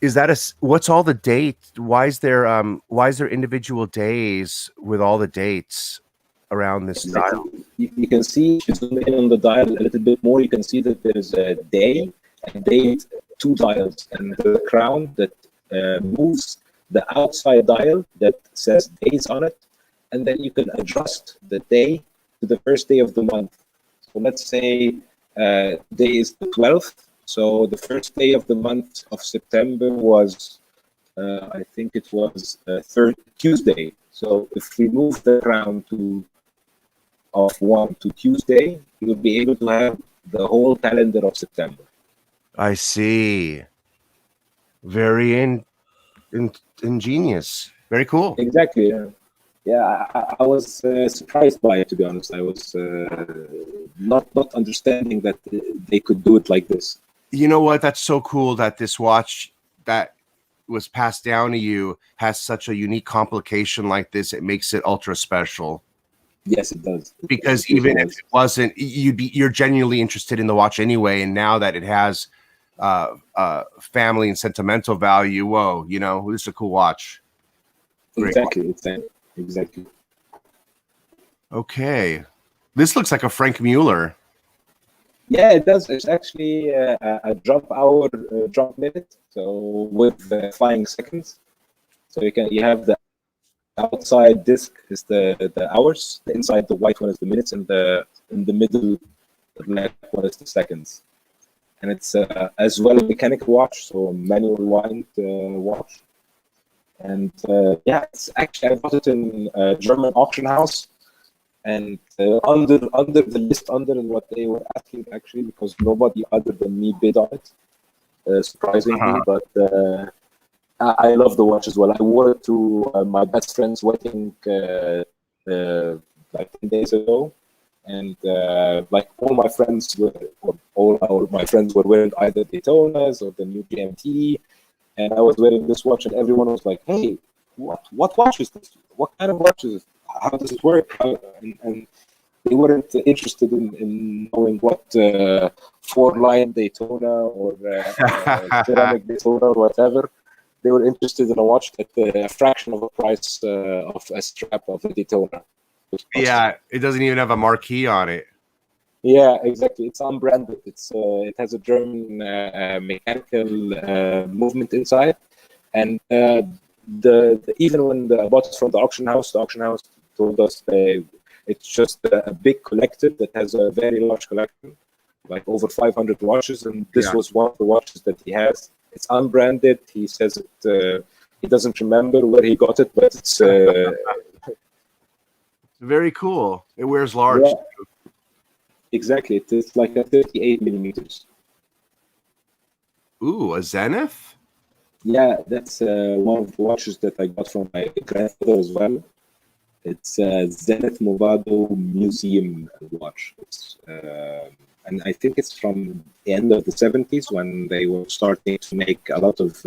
all the dates? Why is there individual days with all the dates around this dial? You can see, if you zoom in on the dial a little bit more, you can see that there's a day and date, 2 dials, and the crown that moves the outside dial that says days on it, and then you can adjust the day to the first day of the month. So let's say day is the 12th. So the first day of the month of September was, I think it was Tuesday. So if we move the crown of 1 to Tuesday, you will be able to have the whole calendar of September. I see. Very ingenious. Very cool. Exactly. Yeah, I was surprised by it, to be honest. I was not understanding that they could do it like this. You know what? That's so cool that this watch that was passed down to you has such a unique complication like this. It makes it ultra special. Yes, it does. Because even if it wasn't, you're genuinely interested in the watch anyway. And now that it has family and sentimental value, whoa, this is a cool watch. Great exactly. Okay, this looks like a Frank Mueller. Yeah, it does. It's actually a drop hour, drop minute, so with flying seconds. So you have the outside disc is the hours, the inside the white one is the minutes, and in the middle the black one is the seconds. And it's as well a mechanical watch, so a manual wind watch. And it's actually, I bought it in a German auction house, and under the list, under what they were asking, actually, because nobody other than me bid on it, surprisingly. But I love the watch as well. I wore it to my best friend's wedding like 10 days ago, and like all my friends were wearing either Daytonas or the new GMT. And I was wearing this watch, and everyone was like, "Hey, what watch is this? What kind of watch is this? How does it work?" And they weren't interested in knowing what 4-line Daytona or ceramic Daytona or whatever. They were interested in a watch at a fraction of the price of a strap of a Daytona. Yeah, it doesn't even have a marquee on it. Yeah, exactly. It's unbranded. It has a German mechanical movement inside, and even when I bought it from the auction house told us it's just a big collective that has a very large collection, like over 500 watches, and this was one of the watches that he has. It's unbranded. He says he doesn't remember where he got it, but it's very cool. It wears large. Yeah. Exactly, it's like a 38 millimeters. Ooh, a Zenith? Yeah, that's one of the watches that I got from my grandfather as well. It's a Zenith Movado Museum watch. And I think it's from the end of the 70s when they were starting to make a lot of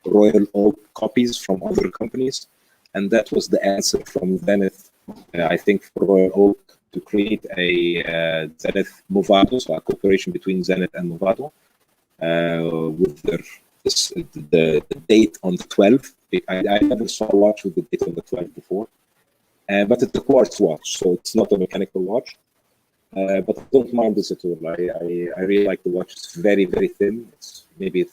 Royal Oak copies from other companies. And that was the answer from Zenith, I think, for Royal Oak, to create a Zenith Movado, so a cooperation between Zenith and Movado, with the date on the 12th. I never saw a watch with the date on the 12th before, but it's a quartz watch, so it's not a mechanical watch. But I don't mind this at all. I really like the watch. It's very, very thin. It's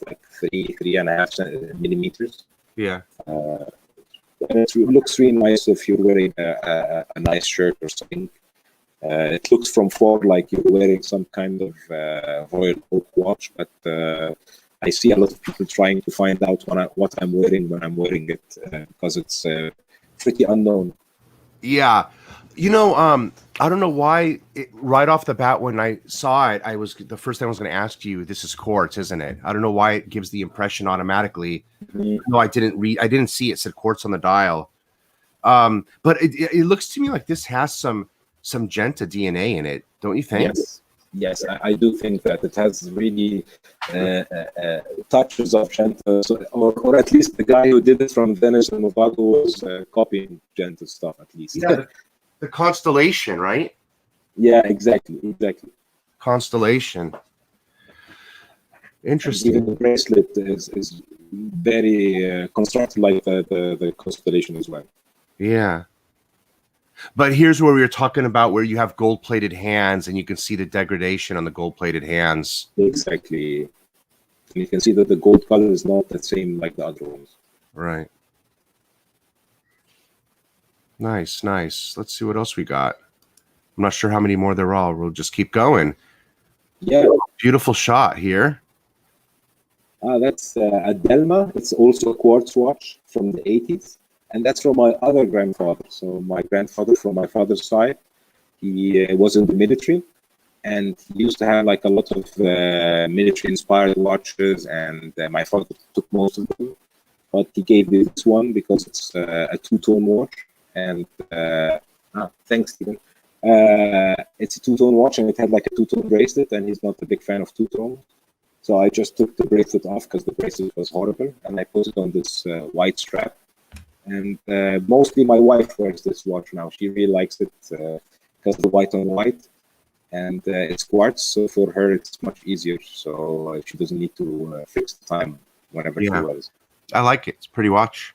like 3.5 millimeters. Yeah. And it looks really nice if you're wearing a nice shirt or something. It looks from far like you're wearing some kind of royal oak watch, but I see a lot of people trying to find out what I'm wearing when I'm wearing it, because it's pretty unknown. Yeah. I don't know why right off the bat when I saw it, the first thing I was going to ask you, this is quartz, isn't it? I don't know why it gives the impression automatically. No, I didn't see it said quartz on the dial. But it looks to me like this has some Genta DNA in it, don't you think? Yes, I do think that it has really touches of Genta, or at least the guy who did it from Venice and Movado was copying Genta stuff, at least. Yeah, the constellation, right? Yeah, exactly. Constellation. Interesting. And even the bracelet is very constructed like the constellation as well. Yeah. But here's where we were talking about where you have gold-plated hands and you can see the degradation on the gold-plated hands. Exactly. And you can see that the gold color is not the same like the other ones. Right. Nice. Let's see what else we got. I'm not sure how many more there are. We'll just keep going. Yeah. Beautiful shot here. That's a Delma. It's also a quartz watch from the 80s. And that's from my other grandfather. So my grandfather from my father's side, he was in the military. And he used to have like a lot of military-inspired watches. And my father took most of them. But he gave me this one because it's a two-tone watch. And thanks, Stephen. It's a two-tone watch, and it had like a two-tone bracelet, and he's not a big fan of two-tone. So I just took the bracelet off because the bracelet was horrible, and I put it on this white strap. And mostly my wife wears this watch now. She really likes it because the white on white, and it's quartz, so for her it's much easier. So she doesn't need to fix the time whenever she wears. I like it. It's a pretty watch.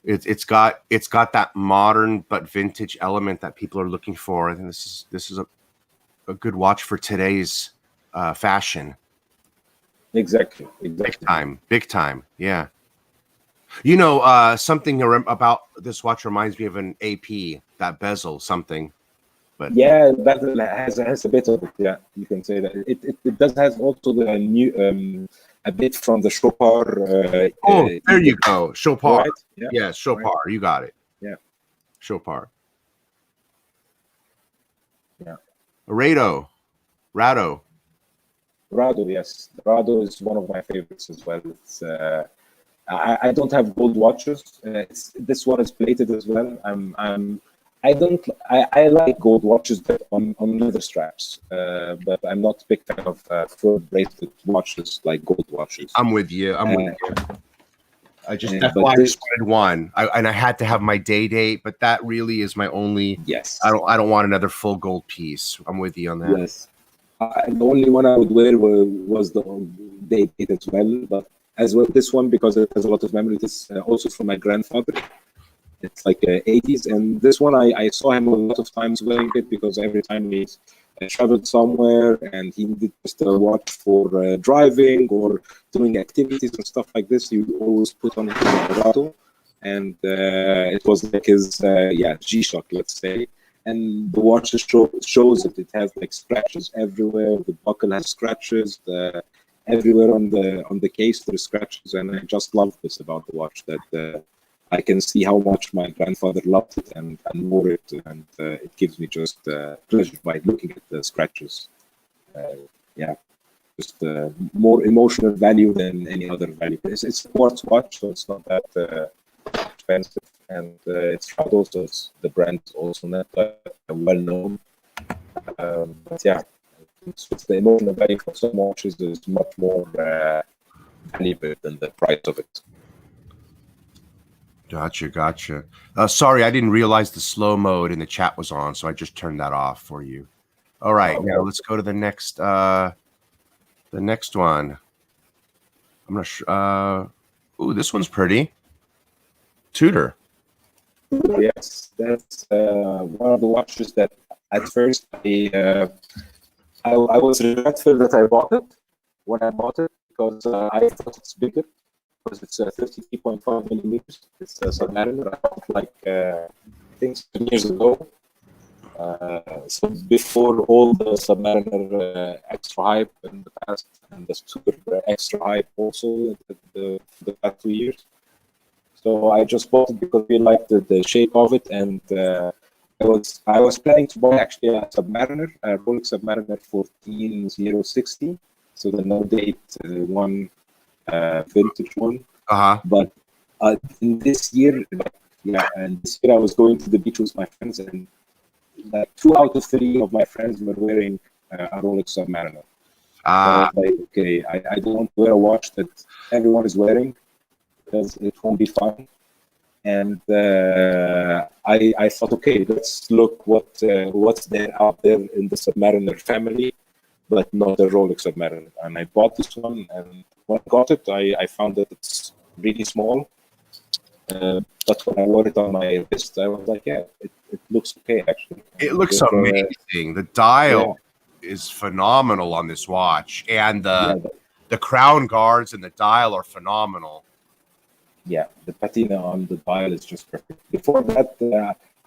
It's got that modern but vintage element that people are looking for. I think this is a good watch for today's fashion. Exactly. Big time. Yeah. Something about this watch reminds me of an AP, that bezel, something. But yeah, bezel has a bit of it. Yeah, you can say that. It does have also the new a bit from the Chopard. There you go, Chopard. Right? Yeah. Yes, Chopard. Right. You got it. Yeah, Chopard. Yeah. Rado. Yes, Rado is one of my favorites as well. It's I don't have gold watches. This one is plated as well. I like gold watches but on leather straps, but I'm not a big fan of full bracelet watches like gold watches. I'm with you. That's why I just wanted one. I had to have my day date, but that really is my only. Yes. I don't want another full gold piece. I'm with you on that. Yes. The only one I would wear was the day date as well, but as well this one because it has a lot of memory. This also from my grandfather. It's like 80s, and this one I saw him a lot of times wearing it because every time he traveled somewhere and he needed just a watch for driving or doing activities and stuff like this, he would always put on his Rado, and it was like his G-Shock, let's say. And the watch shows it. It has like scratches everywhere. The buckle has scratches. Everywhere on the case there's scratches, and I just love this about the watch that. I can see how much my grandfather loved it and wore it, and it gives me just pleasure by looking at the scratches. Just more emotional value than any other value. It's a quartz watch, so it's not that expensive, and it's Rado, so the brand is also not well known. But yeah, it's the emotional value for some watches is much more valuable than the price of it. Gotcha. Sorry, I didn't realize the slow mode in the chat was on, so I just turned that off for you. All right, now let's go to the next one. I'm not sure. This one's pretty. Tudor. Yes, that's one of the watches that at first I was regretful that I bought it when I bought it because I thought it's bigger. Because it's 53.5 millimeters. It's a Submariner. I bought like I think 7 years ago. So before all the Submariner extra hype in the past, and the Tudor extra hype also the past 2 years. So I just bought it because we liked the shape of it, and I was planning to buy actually a Submariner, a Rolex Submariner 14060, so the no date one, vintage one. But in this year, and this year I was going to the beach with my friends, and like 2 out of 3 of my friends were wearing a Rolex Submariner. So I was like, okay, I don't want to wear a watch that everyone is wearing because it won't be fun. And I thought, okay, let's look what's there out there in the Submariner family, but not the Rolex Submariner. And I bought this one, and when I got it, I found that it's really small. But when I wore it on my wrist, I was like, yeah, it looks okay, actually. It looks amazing. The dial is phenomenal on this watch, and the crown guards and the dial are phenomenal. Yeah, the patina on the dial is just perfect. Before that,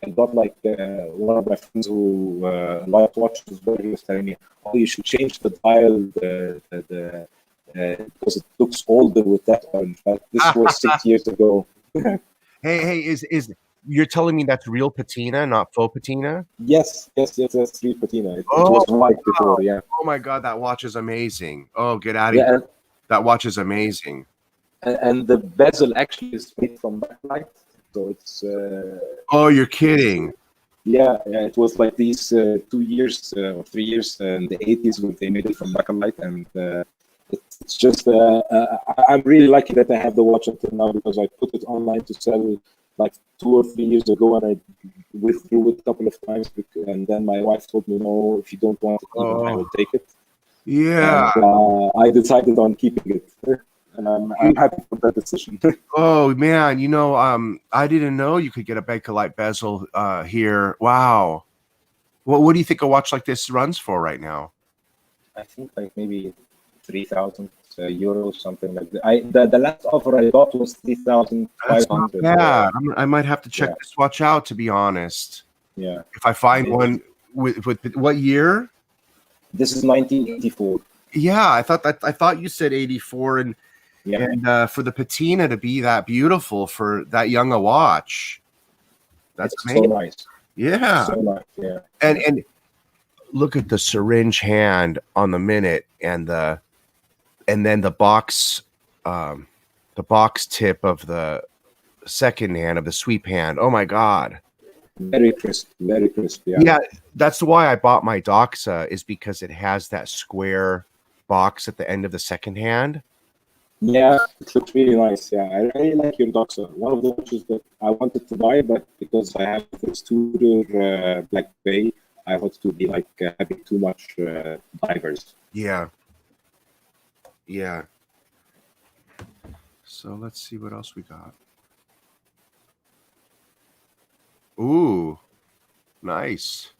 I got like one of my friends who liked watches, where he was telling me, "Oh, you should change the dial, because it looks older with that orange." But this was 6 years ago. Hey, is you're telling me that's real patina, not faux patina? Yes, that's real patina. It was white before, yeah. Oh my God, that watch is amazing. Oh, get out of Yeah, here. That watch is amazing. And the bezel actually is made from backlight, so it's. Oh, you're kidding. Yeah, it was like these 2 years or 3 years in the 80s when they made it from backlight, and it's just. I'm really lucky that I have the watch until now, because I put it online to sell like 2 or 3 years ago, and I withdrew it a couple of times, and then my wife told me, no, if you don't want it, I will take it. Yeah. And, I decided on keeping it. And I'm happy for that decision. Oh man, I didn't know you could get a Bakelite bezel here. Wow. What do you think a watch like this runs for right now? I think like maybe 3,000 euros, something like that. The last offer I got was 3,500. Yeah, I might have to check this watch out, to be honest. Yeah. If I find one with what year? This is 1984. Yeah, I thought you said 84, and for the patina to be that beautiful for that young a watch, that's amazing. So nice. Yeah. So nice. Yeah. And look at the syringe hand on the minute, and then the box tip of the second hand of the sweep hand. Oh my God. Very crisp, very crisp. Yeah. Yeah, that's why I bought my Doxa, is because it has that square box at the end of the second hand. Yeah, it looks really nice. Yeah, I really like your Doxa. One of the watches that I wanted to buy, but because I have this Tudor Black Bay, I thought to be like having too much divers. Yeah. Yeah. So let's see what else we got. Ooh, nice.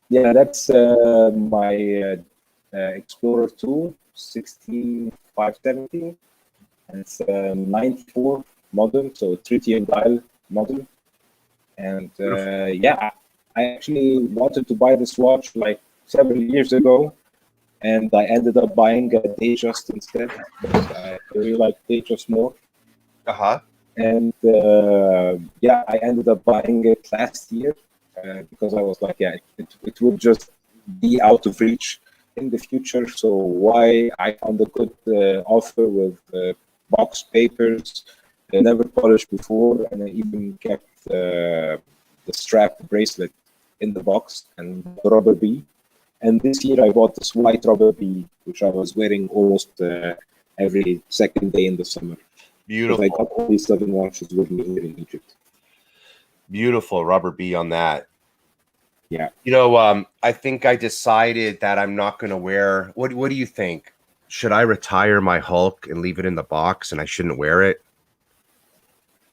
Yeah, that's my Explorer 2 16570, and it's 94 model, so tritium dial model. And yeah, I actually wanted to buy this watch like several years ago, and I ended up buying a Datejust instead, because I really like Datejust more. And yeah, I ended up buying it last year because I was like, yeah, it would just be out of reach in the future. So why? I found a good offer with box papers, never polished before, and I even kept the strap bracelet in the box and the rubber bee. And this year I bought this white rubber bee, which I was wearing almost every second day in the summer. Beautiful. I got all these 7 watches with me here in Egypt. Beautiful rubber bee on that. Yeah. I think I decided that I'm not going to wear. What do you think? Should I retire my Hulk and leave it in the box, and I shouldn't wear it?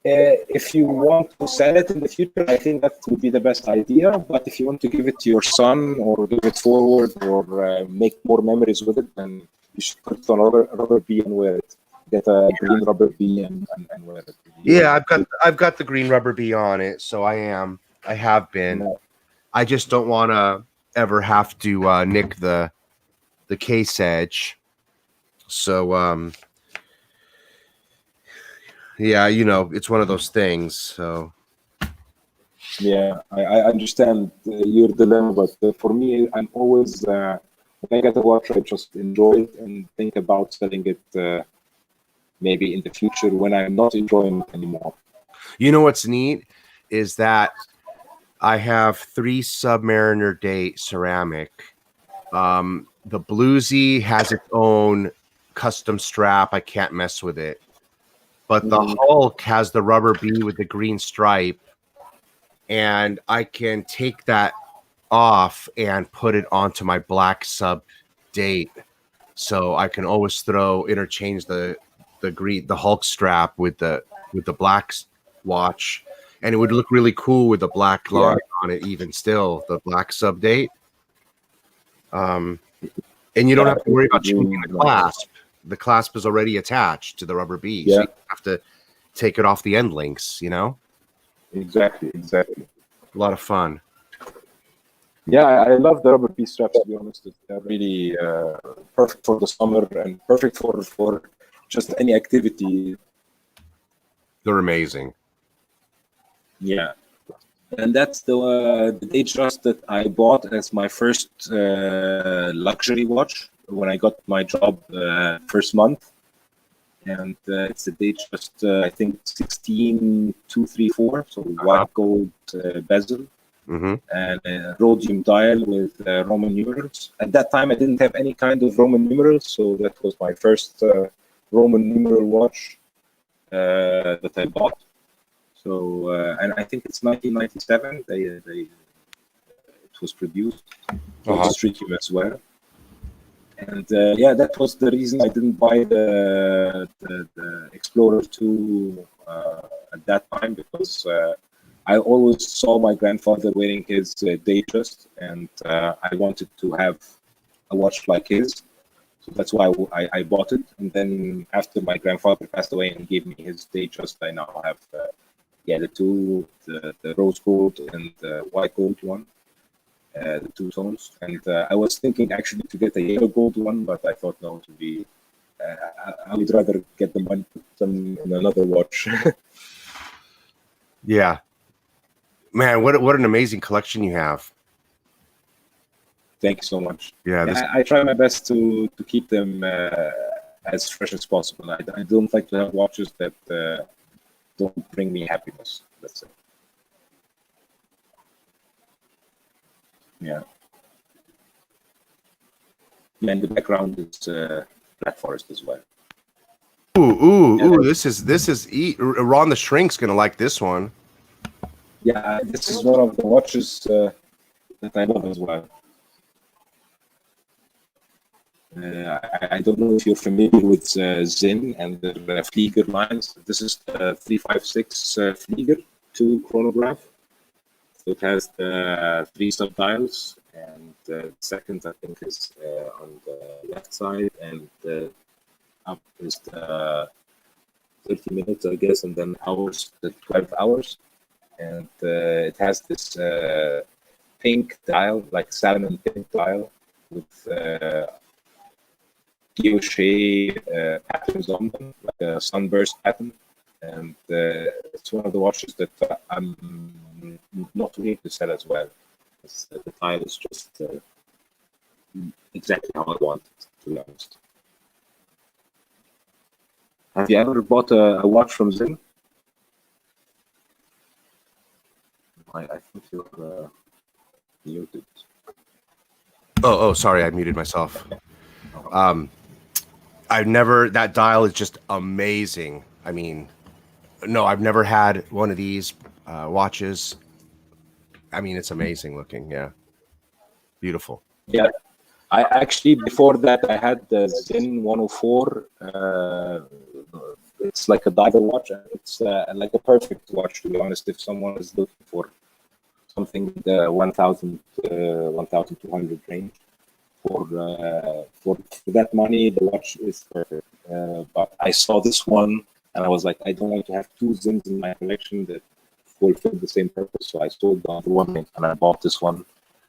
If you want to sell it in the future, I think that would be the best idea. But if you want to give it to your son or give it forward or make more memories with it, then you should put it on rubber bee and wear it. Get a green rubber bee and wear it. Yeah, I've got the green rubber bee on it, so I have been. I just don't want to ever have to nick the case edge. So yeah, you know, it's one of those things. So Yeah, I understand your dilemma, but for me, I'm always when I get a watch, I just enjoy it and think about selling it maybe in the future when I'm not enjoying it anymore. you know what's neat is that I have 3 Submariner date ceramic. The Bluesy has its own custom strap. I can't mess with it. But the Hulk has the rubber B with the green stripe, and I can take that off and put it onto my black sub date. So I can always interchange the Hulk strap with the black watch, and it would look really cool with the black line on it, even still, the black sub date. And you don't have to worry about changing the clasp. The clasp is already attached to the rubber B, so you have to take it off the end links, you know? Exactly. A lot of fun. Yeah, I love the rubber piece straps, to be honest. They're really perfect for the summer and perfect for just any activity. They're amazing. Yeah. And that's the Datejust that I bought as my first luxury watch when I got my job first month. And it's a Datejust, I think 16234, so white gold bezel. And a rhodium dial with Roman numerals. At that time, I didn't have any kind of Roman numerals, so that was my first Roman numeral watch that I bought. So, and I think it's 1997. It was produced. So tritium as well. And yeah, that was the reason I didn't buy the Explorer 2 at that time, because I always saw my grandfather wearing his Datejust, and I wanted to have a watch like his. So that's why I bought it. And then after my grandfather passed away and gave me his Datejust, I now have the two, the rose gold and the white gold one, the two tones. And I was thinking actually to get a yellow gold one, but I thought no, to be I would rather get the money, put them in another watch. Yeah. Man, what an amazing collection you have. Thank you so much. Yeah, I try my best to keep them as fresh as possible. I don't like to have watches that don't bring me happiness, let's say. Yeah. And the background is Black Forest as well. Ooh! This is Ron the Shrink's gonna like this one. Yeah, this is one of the watches that I love as well. I don't know if you're familiar with Zinn and the Flieger lines. This is the 356 Flieger 2 chronograph. So it has the 3 subdials, and the second, I think, is on the left side, and up is the 30 minutes, I guess, and then hours, the 12 hours. And it has this pink dial, like salmon pink dial, with guilloche patterns on them, like a sunburst pattern. And it's one of the watches that I'm not willing to sell as well. The dial is just exactly how I want it, to be honest. Have you ever bought a watch from Zinn? I think you're muted. Oh, sorry, I muted myself. I've never. That dial is just amazing. I mean, no, I've never had one of these watches. I mean, it's amazing looking. Yeah, beautiful. Yeah, I actually, before that, I had the Zinn 104. It's like a diver watch. It's like a perfect watch, to be honest, if someone is looking for something in the 1,000, 1,200 range. For that money, the watch is perfect. But I saw this one, and I was like, I don't want to have two Zinns in my collection. That fulfill the same purpose. So I sold the other one and I bought this one,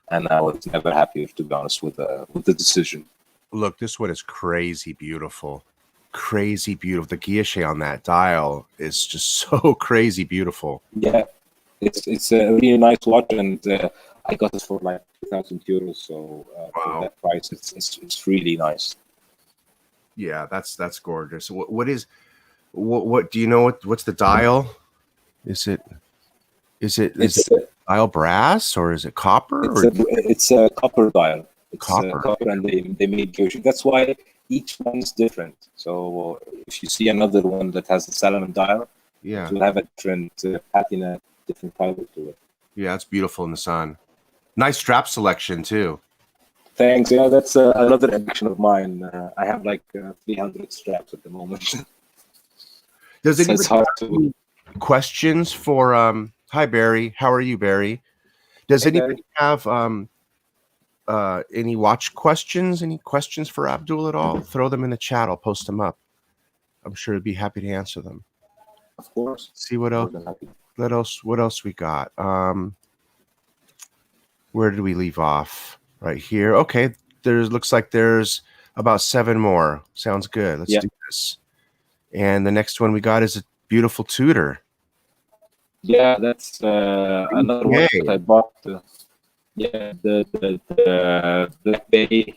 and I was never happy, to be honest, with the decision. Look, this one is crazy beautiful. Crazy beautiful. The guilloche on that dial is just so crazy beautiful. Yeah, it's a really nice watch, and I got it for like 2,000 euros. So for that price, it's really nice. Yeah, that's gorgeous. What do you know what's the dial? Is it dial brass or is it copper? It's a copper dial. It's copper, and they made guilloche. That's why each one is different. So if you see another one that has the salmon dial, it will have a different patina, different color to it. Yeah, it's beautiful in the sun. Nice strap selection too. Thanks. Yeah, that's another addiction of mine. I have like 300 straps at the moment. Does anybody have any questions for hi Barry? How are you, Barry? Does anybody have any watch questions? Any questions for Abdul at all? Throw them in the chat. I'll post them up. I'm sure I'd be happy to answer them. Of course. See what else. What else we got? Where did we leave off? Right here. Okay. Looks like there's about 7 more. Sounds good. Let's do this. And the next one we got is a beautiful Tudor. Yeah, that's another one that I bought. The Black Bay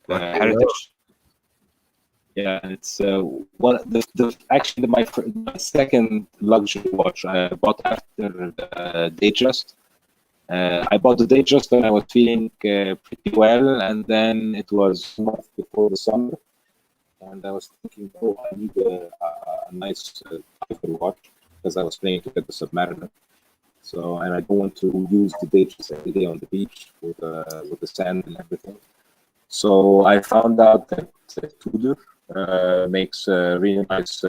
Heritage. Yeah, it's actually my second luxury watch I bought after the Datejust. I bought the Datejust when I was feeling pretty well, and then it was a month before the summer, and I was thinking, I need a nice watch because I was planning to get the Submariner. So, and I don't want to use the Datejust every day on the beach with the sand and everything. So I found out that Tudor makes a really nice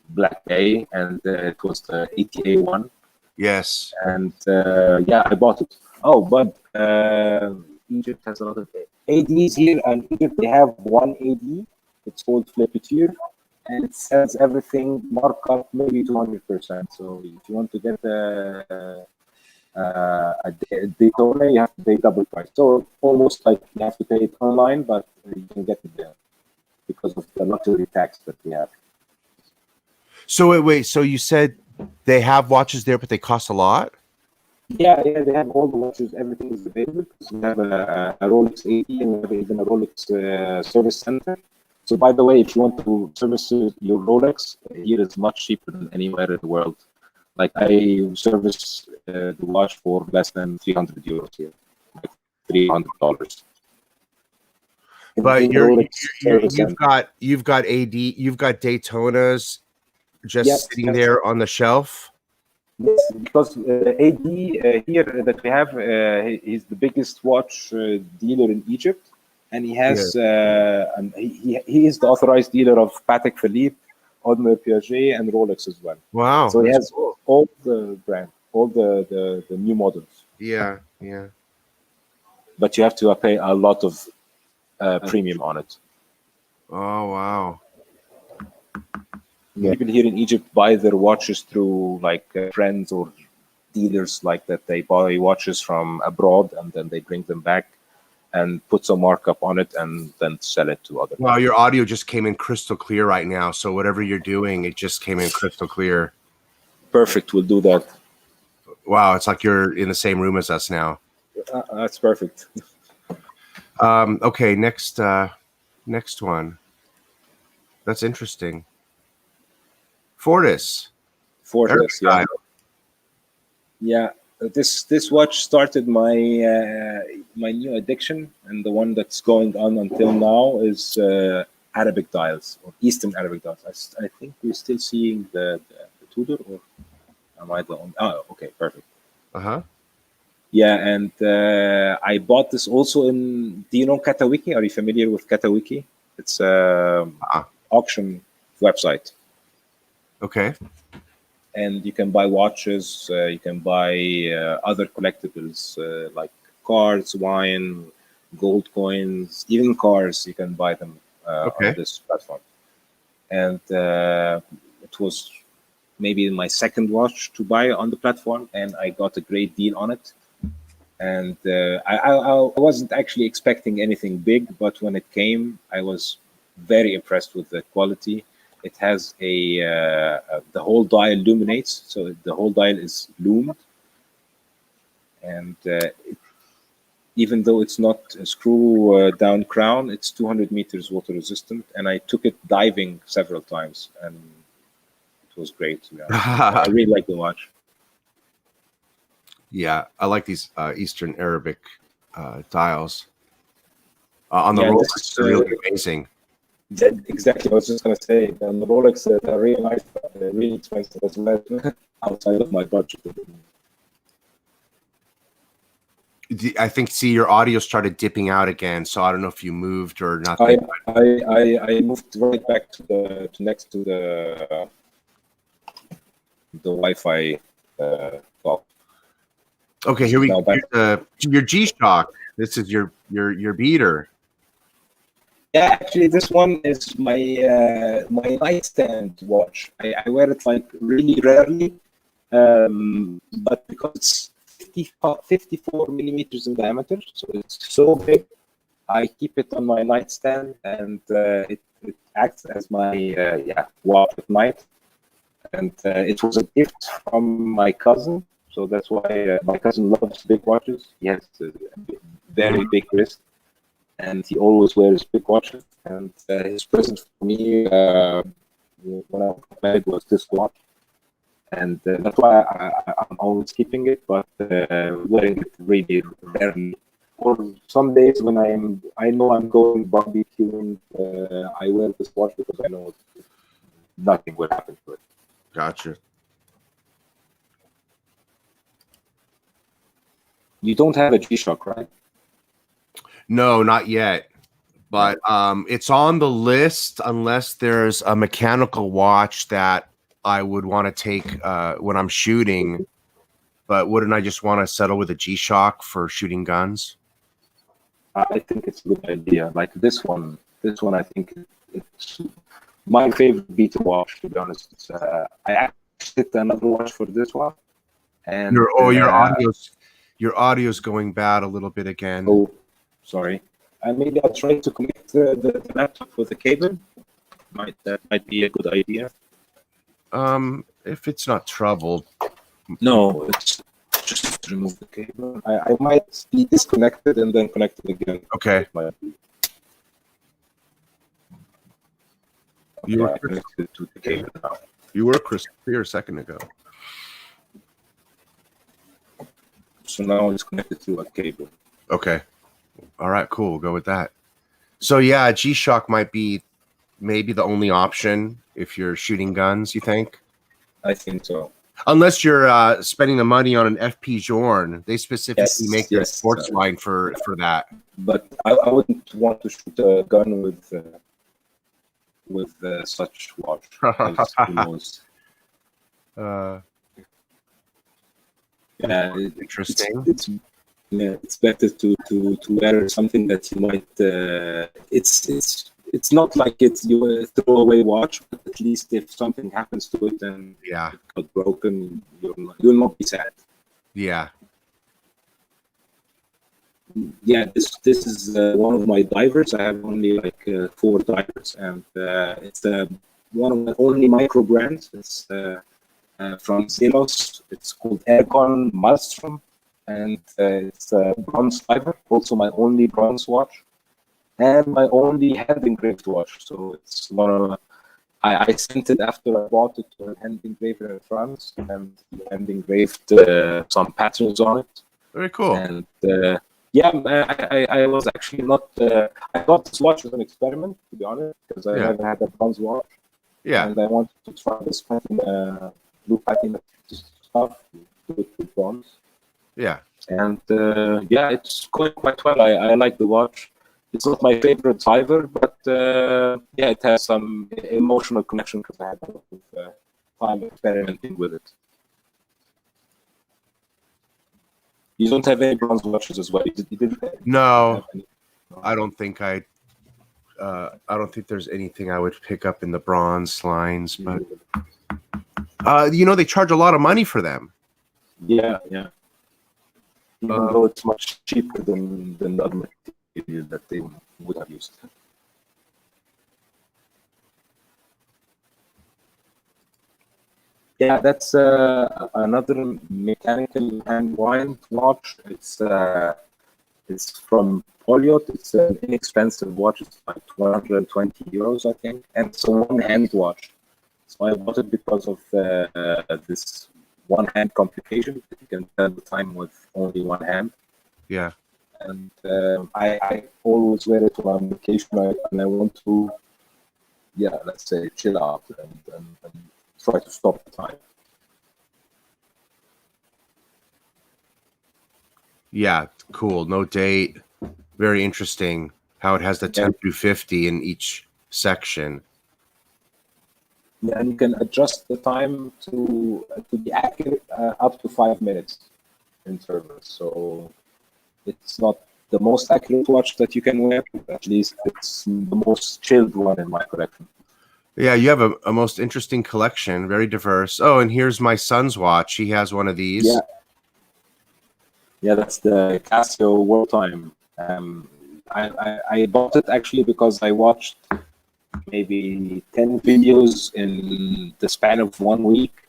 Black Bay, and it was the ATA one. Yes. And I bought it. Oh, but Egypt has a lot of ADs here, and Egypt they have one AD. It's called Flipiture, and it sells everything markup maybe 200%. So if you want to get a Daytona, you have to pay double price. So almost like you have to pay it online, but you can get it there because of the luxury tax that we have. So wait. So you said they have watches there, but they cost a lot? Yeah, they have all the watches. Everything is available. We have a Rolex 80 and we have even a Rolex service center. So by the way, if you want to service your Rolex, here is much cheaper than anywhere in the world. Like I service the watch for less than 300 euros here, like $300. But you've got Daytonas just sitting there on the shelf. Yes, because AD here that we have, he's the biggest watch dealer in Egypt, and he has he is the authorized dealer of Patek Philippe, Audemars Piguet, and Rolex as well. Wow! So he has all the brand, all the new models. Yeah. But you have to pay a lot of premium on it. Oh wow! People here in Egypt buy their watches through like friends or dealers like that. They buy watches from abroad and then they bring them back and put some markup on it and then sell it to other people. Wow, your audio just came in crystal clear right now. So whatever you're doing, it just came in crystal clear. Perfect. We'll do that. Wow, it's like you're in the same room as us now. That's perfect. Okay, next one. That's interesting. Fortis, yeah. Yeah, this watch started my my new addiction, and the one that's going on until now is Arabic dials or Eastern Arabic dials. I think we're still seeing the Tudor, or am I the only? Oh, okay, perfect. Yeah, and I bought this also in. Do you know Katawiki? Are you familiar with Katawiki? It's an auction website. Okay. And you can buy watches, you can buy other collectibles like cars, wine, gold coins, even cars. You can buy them on this platform. And it was maybe my second watch to buy on the platform, and I got a great deal on it. And I wasn't actually expecting anything big, but when it came, I was very impressed with the quality. It has the whole dial illuminates, so the whole dial is loomed, and even though it's not a screw down crown, it's 200 meters water resistant, and I took it diving several times, and it was great. I really like the watch. Yeah, I like these Eastern Arabic dials. On the Rolex, they're really amazing. Exactly, I was just going to say, on the Rolex, they're really nice, but they're really expensive as well, outside of my budget. I think, your audio started dipping out again, so I don't know if you moved or not. I moved right back to next to the Wi-Fi clock. Okay, here we go. Your G-Shock. This is your beater. Yeah, actually, this one is my my nightstand watch. I wear it like really rarely, but because it's 54 millimeters in diameter, so it's so big. I keep it on my nightstand, and it acts as my watch at night. And it was a gift from my cousin, so that's why my cousin loves big watches. He has a very big wrist, and he always wears big watches. And his present for me when I got married was this watch, and that's why I'm always keeping it, but wearing it really rarely. Or some days when I know I'm going barbecuing, I wear this watch because I know nothing will happen to it. Gotcha. You don't have a G-Shock, right? No, not yet. But it's on the list unless there's a mechanical watch that I would want to take when I'm shooting. But wouldn't I just want to settle with a G-Shock for shooting guns? I think it's a good idea. Like this one, I think it's my favorite beta watch, to be honest. It's, I actually did another watch for this one. And your audio's going bad a little bit again. Oh, sorry. Maybe I'll try to connect the laptop with the cable. That might be a good idea. If it's not troubled. No, it's just remove the cable. I might be disconnected and then connected again. Okay. You were connected to the cable now. You were clear a second ago. So now it's connected to a cable. Okay. All right, cool. We'll go with that. So yeah, G-Shock might be maybe the only option if you're shooting guns, you think? I think so. Unless you're spending the money on an FP Journe. They specifically make their sports line for that. But I wouldn't want to shoot a gun with such watch. Yeah, interesting. It's better to wear something that you might. It's not like it's you throw away watch, but at least if something happens to it and it got broken, you'll not be sad. Yeah. Yeah, this is one of my divers. I have only like 4 divers, and it's one of the only Microbrands. It's from Zelos. It's called Aircon Maelstrom, and it's a bronze diver. Also, my only bronze watch, and my only hand engraved watch. So it's one of I sent it after I bought it to a hand engraver in France, and he hand engraved some patterns on it. Very cool. And I was actually not. I got this watch as an experiment, to be honest, because I haven't had a bronze watch. Yeah. And I wanted to try this blue patina stuff with bronze. Yeah. And it's going quite well. I like the watch. It's not my favorite diver, but it has some emotional connection because I had a lot of time experimenting with it. You don't have any bronze watches as well. You didn't no, I don't think I don't think there's anything I would pick up in the bronze lines, but They charge a lot of money for them. Yeah. Even though it's much cheaper than the other material that they would have used. Yeah, that's another mechanical hand wind watch. It's from Poliot. It's an inexpensive watch. It's like 120 euros, I think, and it's a one-hand watch. So I bought it because of this one-hand complication. You can tell the time with only one hand. Yeah. And I always wear it when I'm on vacation and I want to, let's say, chill out and try to stop the time. Yeah, cool. No date. Very interesting how it has the 10 through 50 in each section. Yeah, and you can adjust the time to be accurate up to 5 minutes intervals. So it's not the most accurate watch that you can wear, but at least it's the most chilled one in my collection. Yeah, you have a most interesting collection, very diverse. Oh, and here's my son's watch. He has one of these. Yeah, that's the Casio World Time. I bought it actually because I watched maybe 10 videos in the span of 1 week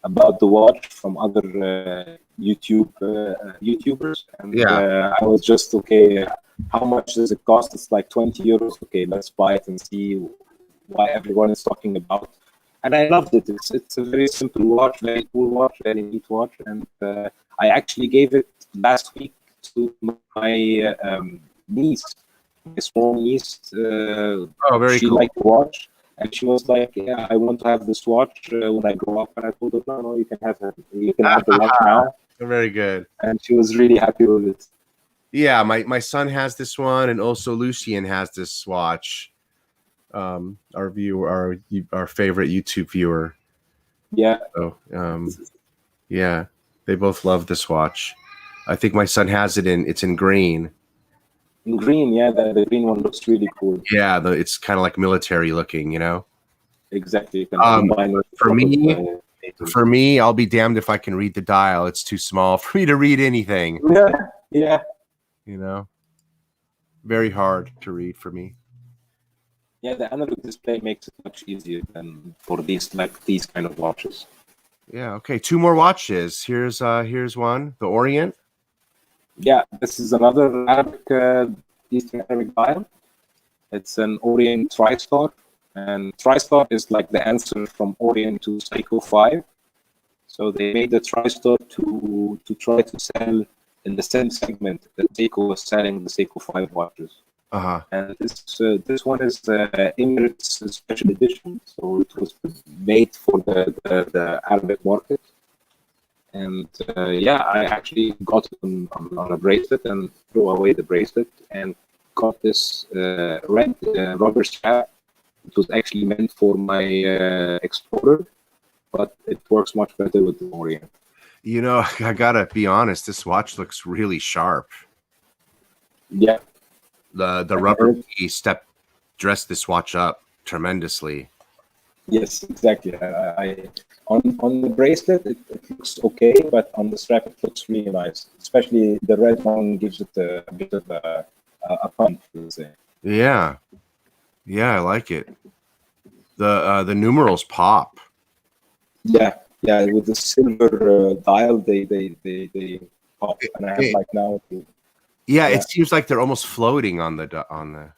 about the watch from other YouTubers. And I was just, okay, how much does it cost? It's like 20 euros. Okay, let's buy it and see why everyone is talking about. And I loved it. It's a very simple watch, very cool watch, very neat watch. And I actually gave it last week to my niece, my small niece. Very she cool. liked the watch. And she was like, "Yeah, I want to have this watch when I grow up." And I told her, "No, you can have it. You can have the watch now." Very good. And she was really happy with it. Yeah, my son has this one, and also Lucien has this watch. Our favorite YouTube viewer. Yeah. So, yeah, they both love this watch. I think my son has it it's in green. In green, yeah, the green one looks really cool. Yeah, it's kind of like military looking, you know. Exactly. You can combine it for me, I'll be damned if I can read the dial. It's too small for me to read anything. Yeah. You know, very hard to read for me. Yeah, the analog display makes it much easier than for these kind of watches. Yeah. Okay. 2 more watches. Here's one. The Orient. Yeah, this is another Arabic, Eastern Arabic dial. It's an Orient TriStar, and TriStar is like the answer from Orient to Seiko 5. So they made the TriStar to try to sell in the same segment that Seiko was selling the Seiko 5 watches. And this one is Emirates special edition, so it was made for the Arabic market. And I actually got it on a bracelet and threw away the bracelet and got this red rubber strap. It was actually meant for my Explorer, but it works much better with the Orient. You know, I gotta be honest. This watch looks really sharp. Yeah. The rubber piece dressed this watch up tremendously. Yes, exactly. On the bracelet, it looks okay, but on the strap, it looks really nice. Especially the red one gives it a bit of a punch, let's say. Yeah, I like it. The numerals pop. Yeah, with the silver dial, they pop, and I have like now. Yeah, it seems like they're almost floating on the.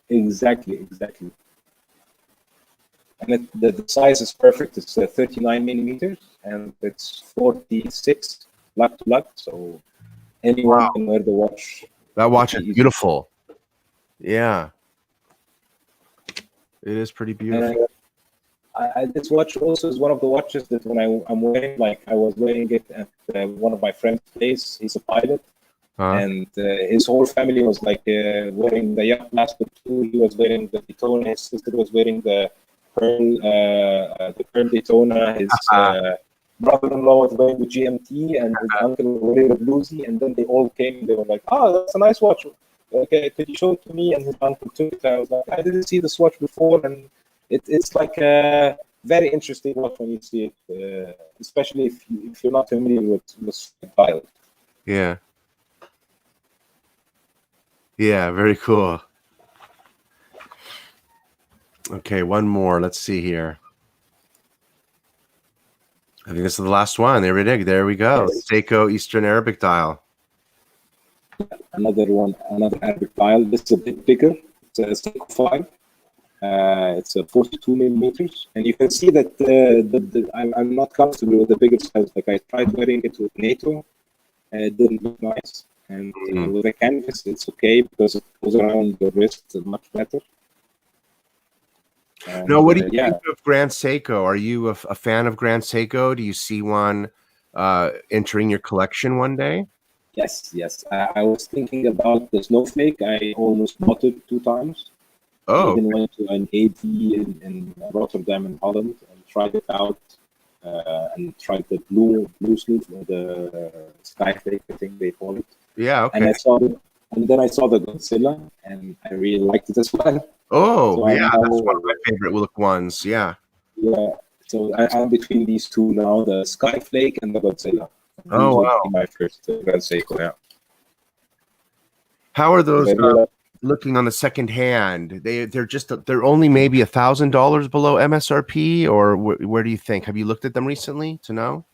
Exactly. And the size is perfect. It's 39 millimeters, and it's 46 lug to lug. So anyone can wear the watch. That watch is beautiful. Yeah, it is pretty beautiful. This watch also is one of the watches that when I'm wearing, like I was wearing it at one of my friends' place. He's a pilot. And his whole family was like wearing the Yacht Master 2. He was wearing the Daytona. His sister was wearing the Pearl Daytona. His brother-in-law was wearing the GMT, and his uncle was wearing the Bluesy. And then they all came. They were like, "Oh, that's a nice watch. Okay, could you show it to me?" And his uncle took it. I was like, "I didn't see this watch before, and it's like very interesting watch when you see it, especially if you're not familiar with dial. Yeah. Yeah, very cool. Okay, one more. Let's see here. I think this is the last one. There we go. Yes. Seiko Eastern Arabic dial. Another one, another Arabic dial. This is a bit bigger. It's a Seiko 5. It's a 42 millimeters, and you can see that I'm not comfortable with the bigger size. Like I tried wearing it with NATO, it didn't look nice, and with a canvas, it's okay because it goes around the wrist much better. And, now, what do you think of Grand Seiko? Are you a fan of Grand Seiko? Do you see one entering your collection one day? Yes. I was thinking about the Snowflake. I almost bought it 2 times. Oh, I even went to an AD in Rotterdam in Holland and tried it out, and tried the blue sleeve, the Skyflake, I think they call it. yeah, okay. And then I saw the Godzilla, and I really liked it as well. Oh, So yeah, that's one of my favorite look ones. Yeah. Yeah. So I'm between these two now: the Skyflake and the Godzilla. Oh, wow. My first Grand Seiko. Yeah. How are those looking on the second hand? They're only maybe $1,000 below MSRP, or where do you think? Have you looked at them recently to know?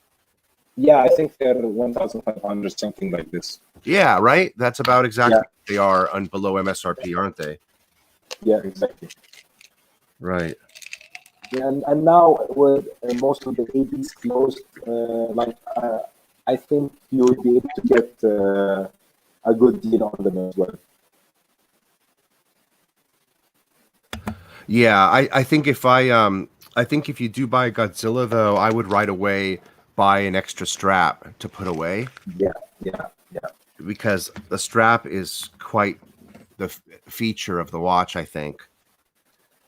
Yeah, I think they're 1,500, something like this. Yeah, right. That's about exactly what they are on below MSRP, aren't they? Yeah, exactly. Right. Yeah, and now with most of the ADs closed, I think you would be able to get a good deal on them as well. Yeah, I think if if you do buy Godzilla though, I would right away buy an extra strap to put away. Yeah. Because the strap is quite the feature of the watch, I think.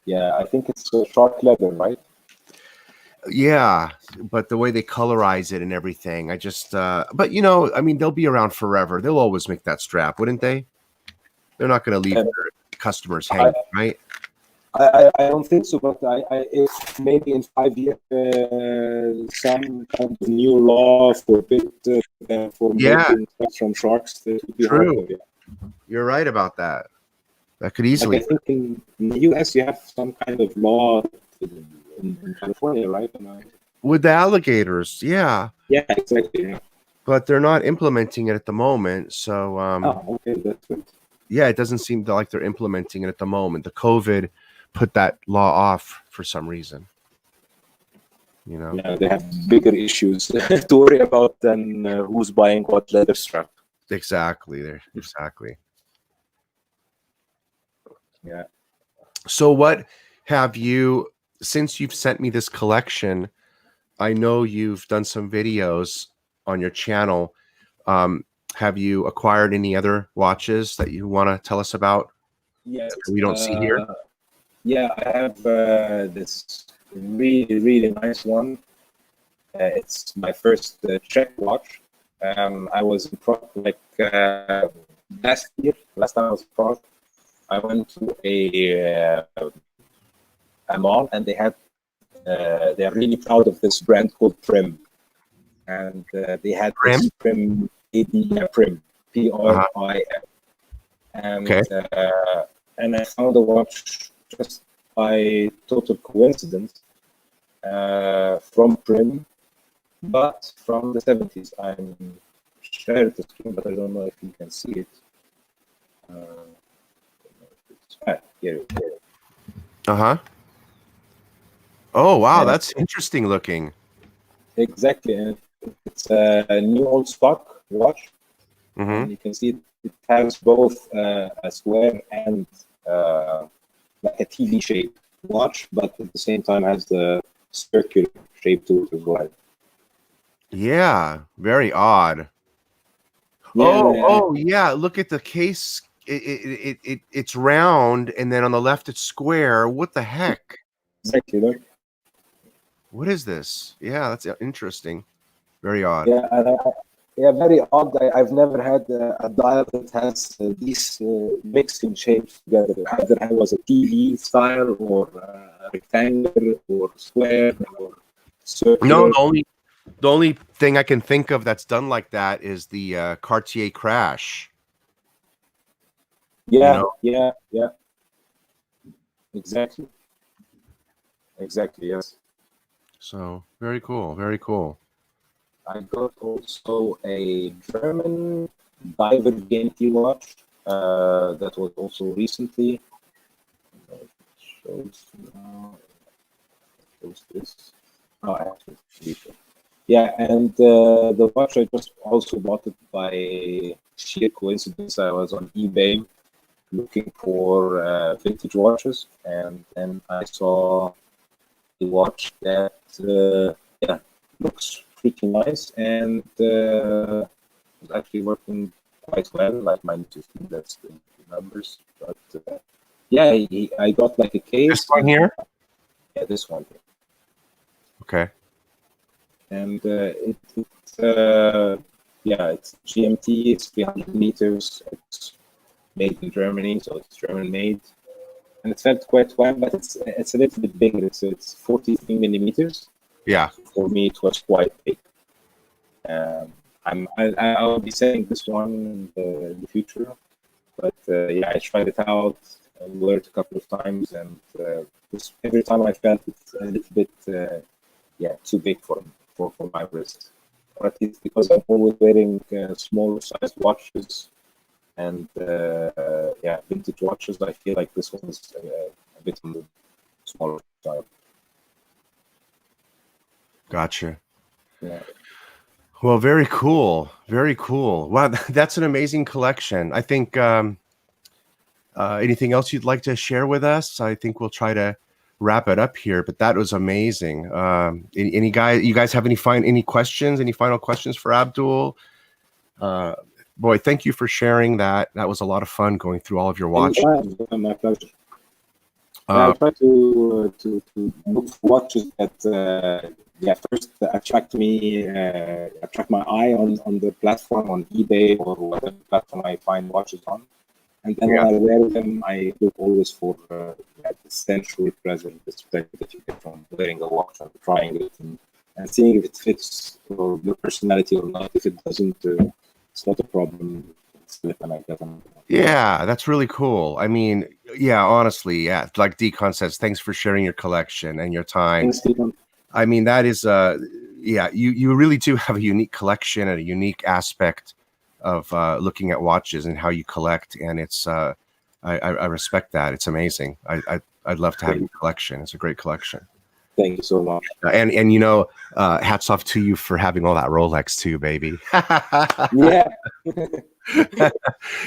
Yeah, I think it's shark leather, right? Yeah, but the way they colorize it and everything, I just but you know, I mean, they'll be around forever. They'll always make that strap, wouldn't they? They're not going to leave their customers hanging, right? I don't think so, but if maybe in 5 years some kind of new law forbid for making stuff from sharks, that would be true. You're right about that. That could easily. Like I think in the US you have some kind of law in California, right? With the alligators, yeah. Yeah, exactly. Yeah. But they're not implementing it at the moment, so. Okay, that's good. Yeah, it doesn't seem like they're implementing it at the moment. The COVID put that law off for some reason. You know. Yeah, they have bigger issues to worry about than who's buying what leather strap. Exactly. Yeah. So what have you, since you've sent me this collection, I know you've done some videos on your channel. Have you acquired any other watches that you want to tell us about? Yes. We don't see here. Yeah, I have this really nice one. It's my first Czech watch. I was in Prague last time I was in Prague. I went to a mall, and they had they're really proud of this brand called Prim, and they had this Prim Prim PRIM, and and I found the watch just by total coincidence from Prim, but from the 70s. I'm sharing the screen, but I don't know if you can see it. Here. Oh wow, that's interesting looking. Exactly, and it's a new old stock watch. And you can see it has both a square and like a TV shape watch, but at the same time has the circular shape to it as well. Yeah, very odd. Yeah, look at the case. It's round, and then on the left it's square. What the heck? Exactly. Look. What is this? Yeah, that's interesting. Very odd. Yeah, Yeah, very odd. I've never had a dial that has these mixing shapes together. Either it was a TV style or rectangular or square or No, circular. the only thing I can think of that's done like that is the Cartier Crash. You Yeah, know, yeah, yeah. Exactly. Exactly, yes. so very cool, very cool. I got also a German diver GMT watch that was also recently. Shows shows this. Oh, actually, yeah, and the watch I just also bought it by sheer coincidence. I was on eBay looking for vintage watches, and then I saw a watch that yeah, looks pretty nice and was actually working quite well, like my 15, that's the numbers. But yeah, I got like a This case. one here. Yeah, this one. Okay. And yeah, it's GMT, it's 300 meters, it's made in Germany, so it's German made. And it felt quite well, but it's a little bit bigger. It's 43 millimeters. Yeah. For me, it was quite big. I'll be selling this one in the future, but yeah, I tried it out and wore it a couple of times, and every time I felt it's a little bit yeah, too big for my wrist, or at least because I'm always wearing smaller sized watches and yeah, vintage watches. I feel like this one's a bit on the smaller side. Gotcha. Yeah. Well, very cool. Very cool. Wow, that's an amazing collection. I think anything else you'd like to share with us? I think we'll try to wrap it up here, but that was amazing. You guys have any questions, any final questions for Abdul? Boy, thank you for sharing that. That was a lot of fun going through all of your watches. My pleasure. I try to look for watches that yeah, first attract my eye on the platform, on eBay or whatever platform I find watches on, and then when I wear them, I look always for the sensual pleasure, that you get from wearing a watch and trying it and seeing if it fits your personality or not. If it doesn't, it's not a problem. Yeah, that's really cool. I mean, yeah, honestly, yeah, like Decon says, thanks for sharing your collection and your time. Thanks, Stephen. I mean, that is yeah, you really do have a unique collection and a unique aspect of looking at watches and how you collect, and it's I respect that. It's amazing. I'd love to have your collection. It's a great collection. Thank you so much. And you know, hats off to you for having all that Rolex too, baby. Yeah.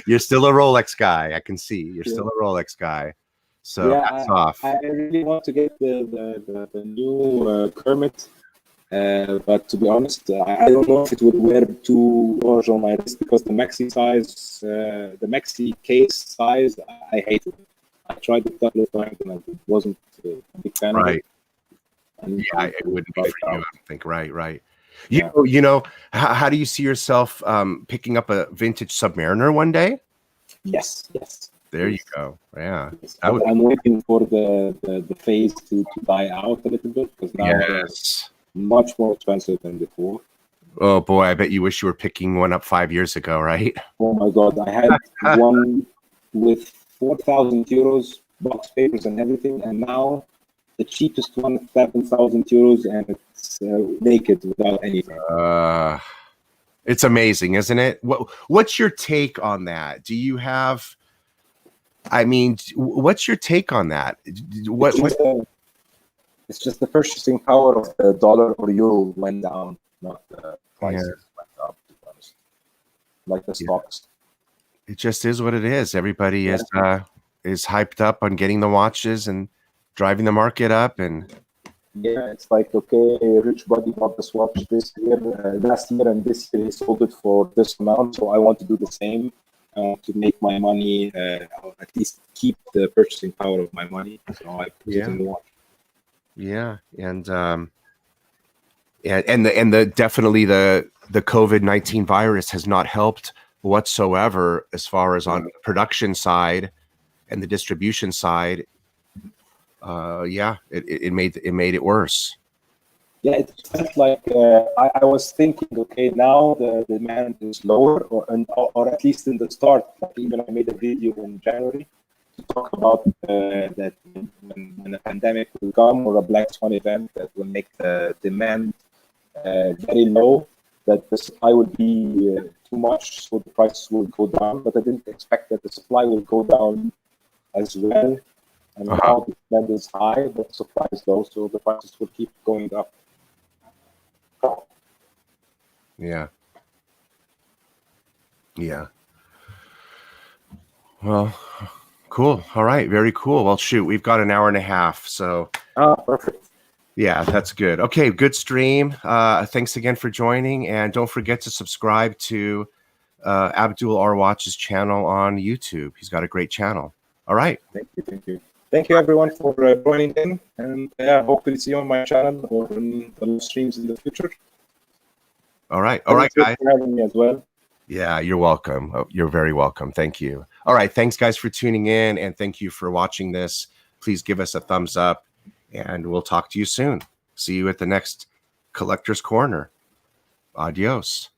You're still a Rolex guy. I can see you're still a Rolex guy. So yeah, hats off. I really want to get the new Kermit, but to be honest, I don't know if it would wear too large on my wrist because the maxi size, the maxi case size, I hate it. I tried it a couple of times and I wasn't a big fan of it. And yeah, it wouldn't be for you, I don't think. Right. You know, how do you see yourself picking up a vintage Submariner one day? Yes. There you go. Yeah. Yes. I'm waiting for the phase to die out a little bit because now it's much more expensive than before. Oh boy, I bet you wish you were picking one up 5 years ago, right? Oh my God, I had one with 4,000 euros, box papers and everything, and now the cheapest one is 7,000 euros, and it's naked without anything. It's amazing, isn't it? What's your take on that? Do you have? I mean, what's your take on that? It's just the purchasing power of the dollar or euro went down, not the prices went up. To be honest, like the stocks. It just is what it is. Everybody is hyped up on getting the watches and driving the market up, and yeah, it's like, okay, RichBuddy bought this watch this year, last year, and this year he sold it for this amount, so I want to do the same to make my money, at least keep the purchasing power of my money. So I put it in the watch. Yeah, and the definitely the the COVID-19 virus has not helped whatsoever as far as on the production side and the distribution side. Yeah, it made it worse. Yeah, it felt like I was thinking, okay, now the demand is lower, or at least in the start. Like even I made a video in January to talk about that when a pandemic will come or a Black Swan event that will make the demand very low, that the supply would be too much, so the prices will go down. But I didn't expect that the supply will go down as well. And now the demand is high, but the supply is low, so the prices will keep going up. Yeah. Yeah. Well, cool. All right. Very cool. Well, shoot, we've got an hour and a half. So, Perfect. Yeah, that's good. Okay. Good stream. Thanks again for joining. And don't forget to subscribe to Abdul R Watches channel on YouTube. He's got a great channel. All right. Thank you. Thank you. Thank you, everyone, for joining in. And hopefully see you on my channel or in the live streams in the future. All right. All right, guys. Thanks for having me as well. Yeah, you're welcome. Oh, you're very welcome. Thank you. All right. Thanks, guys, for tuning in. And thank you for watching this. Please give us a thumbs up. And we'll talk to you soon. See you at the next Collector's Corner. Adios.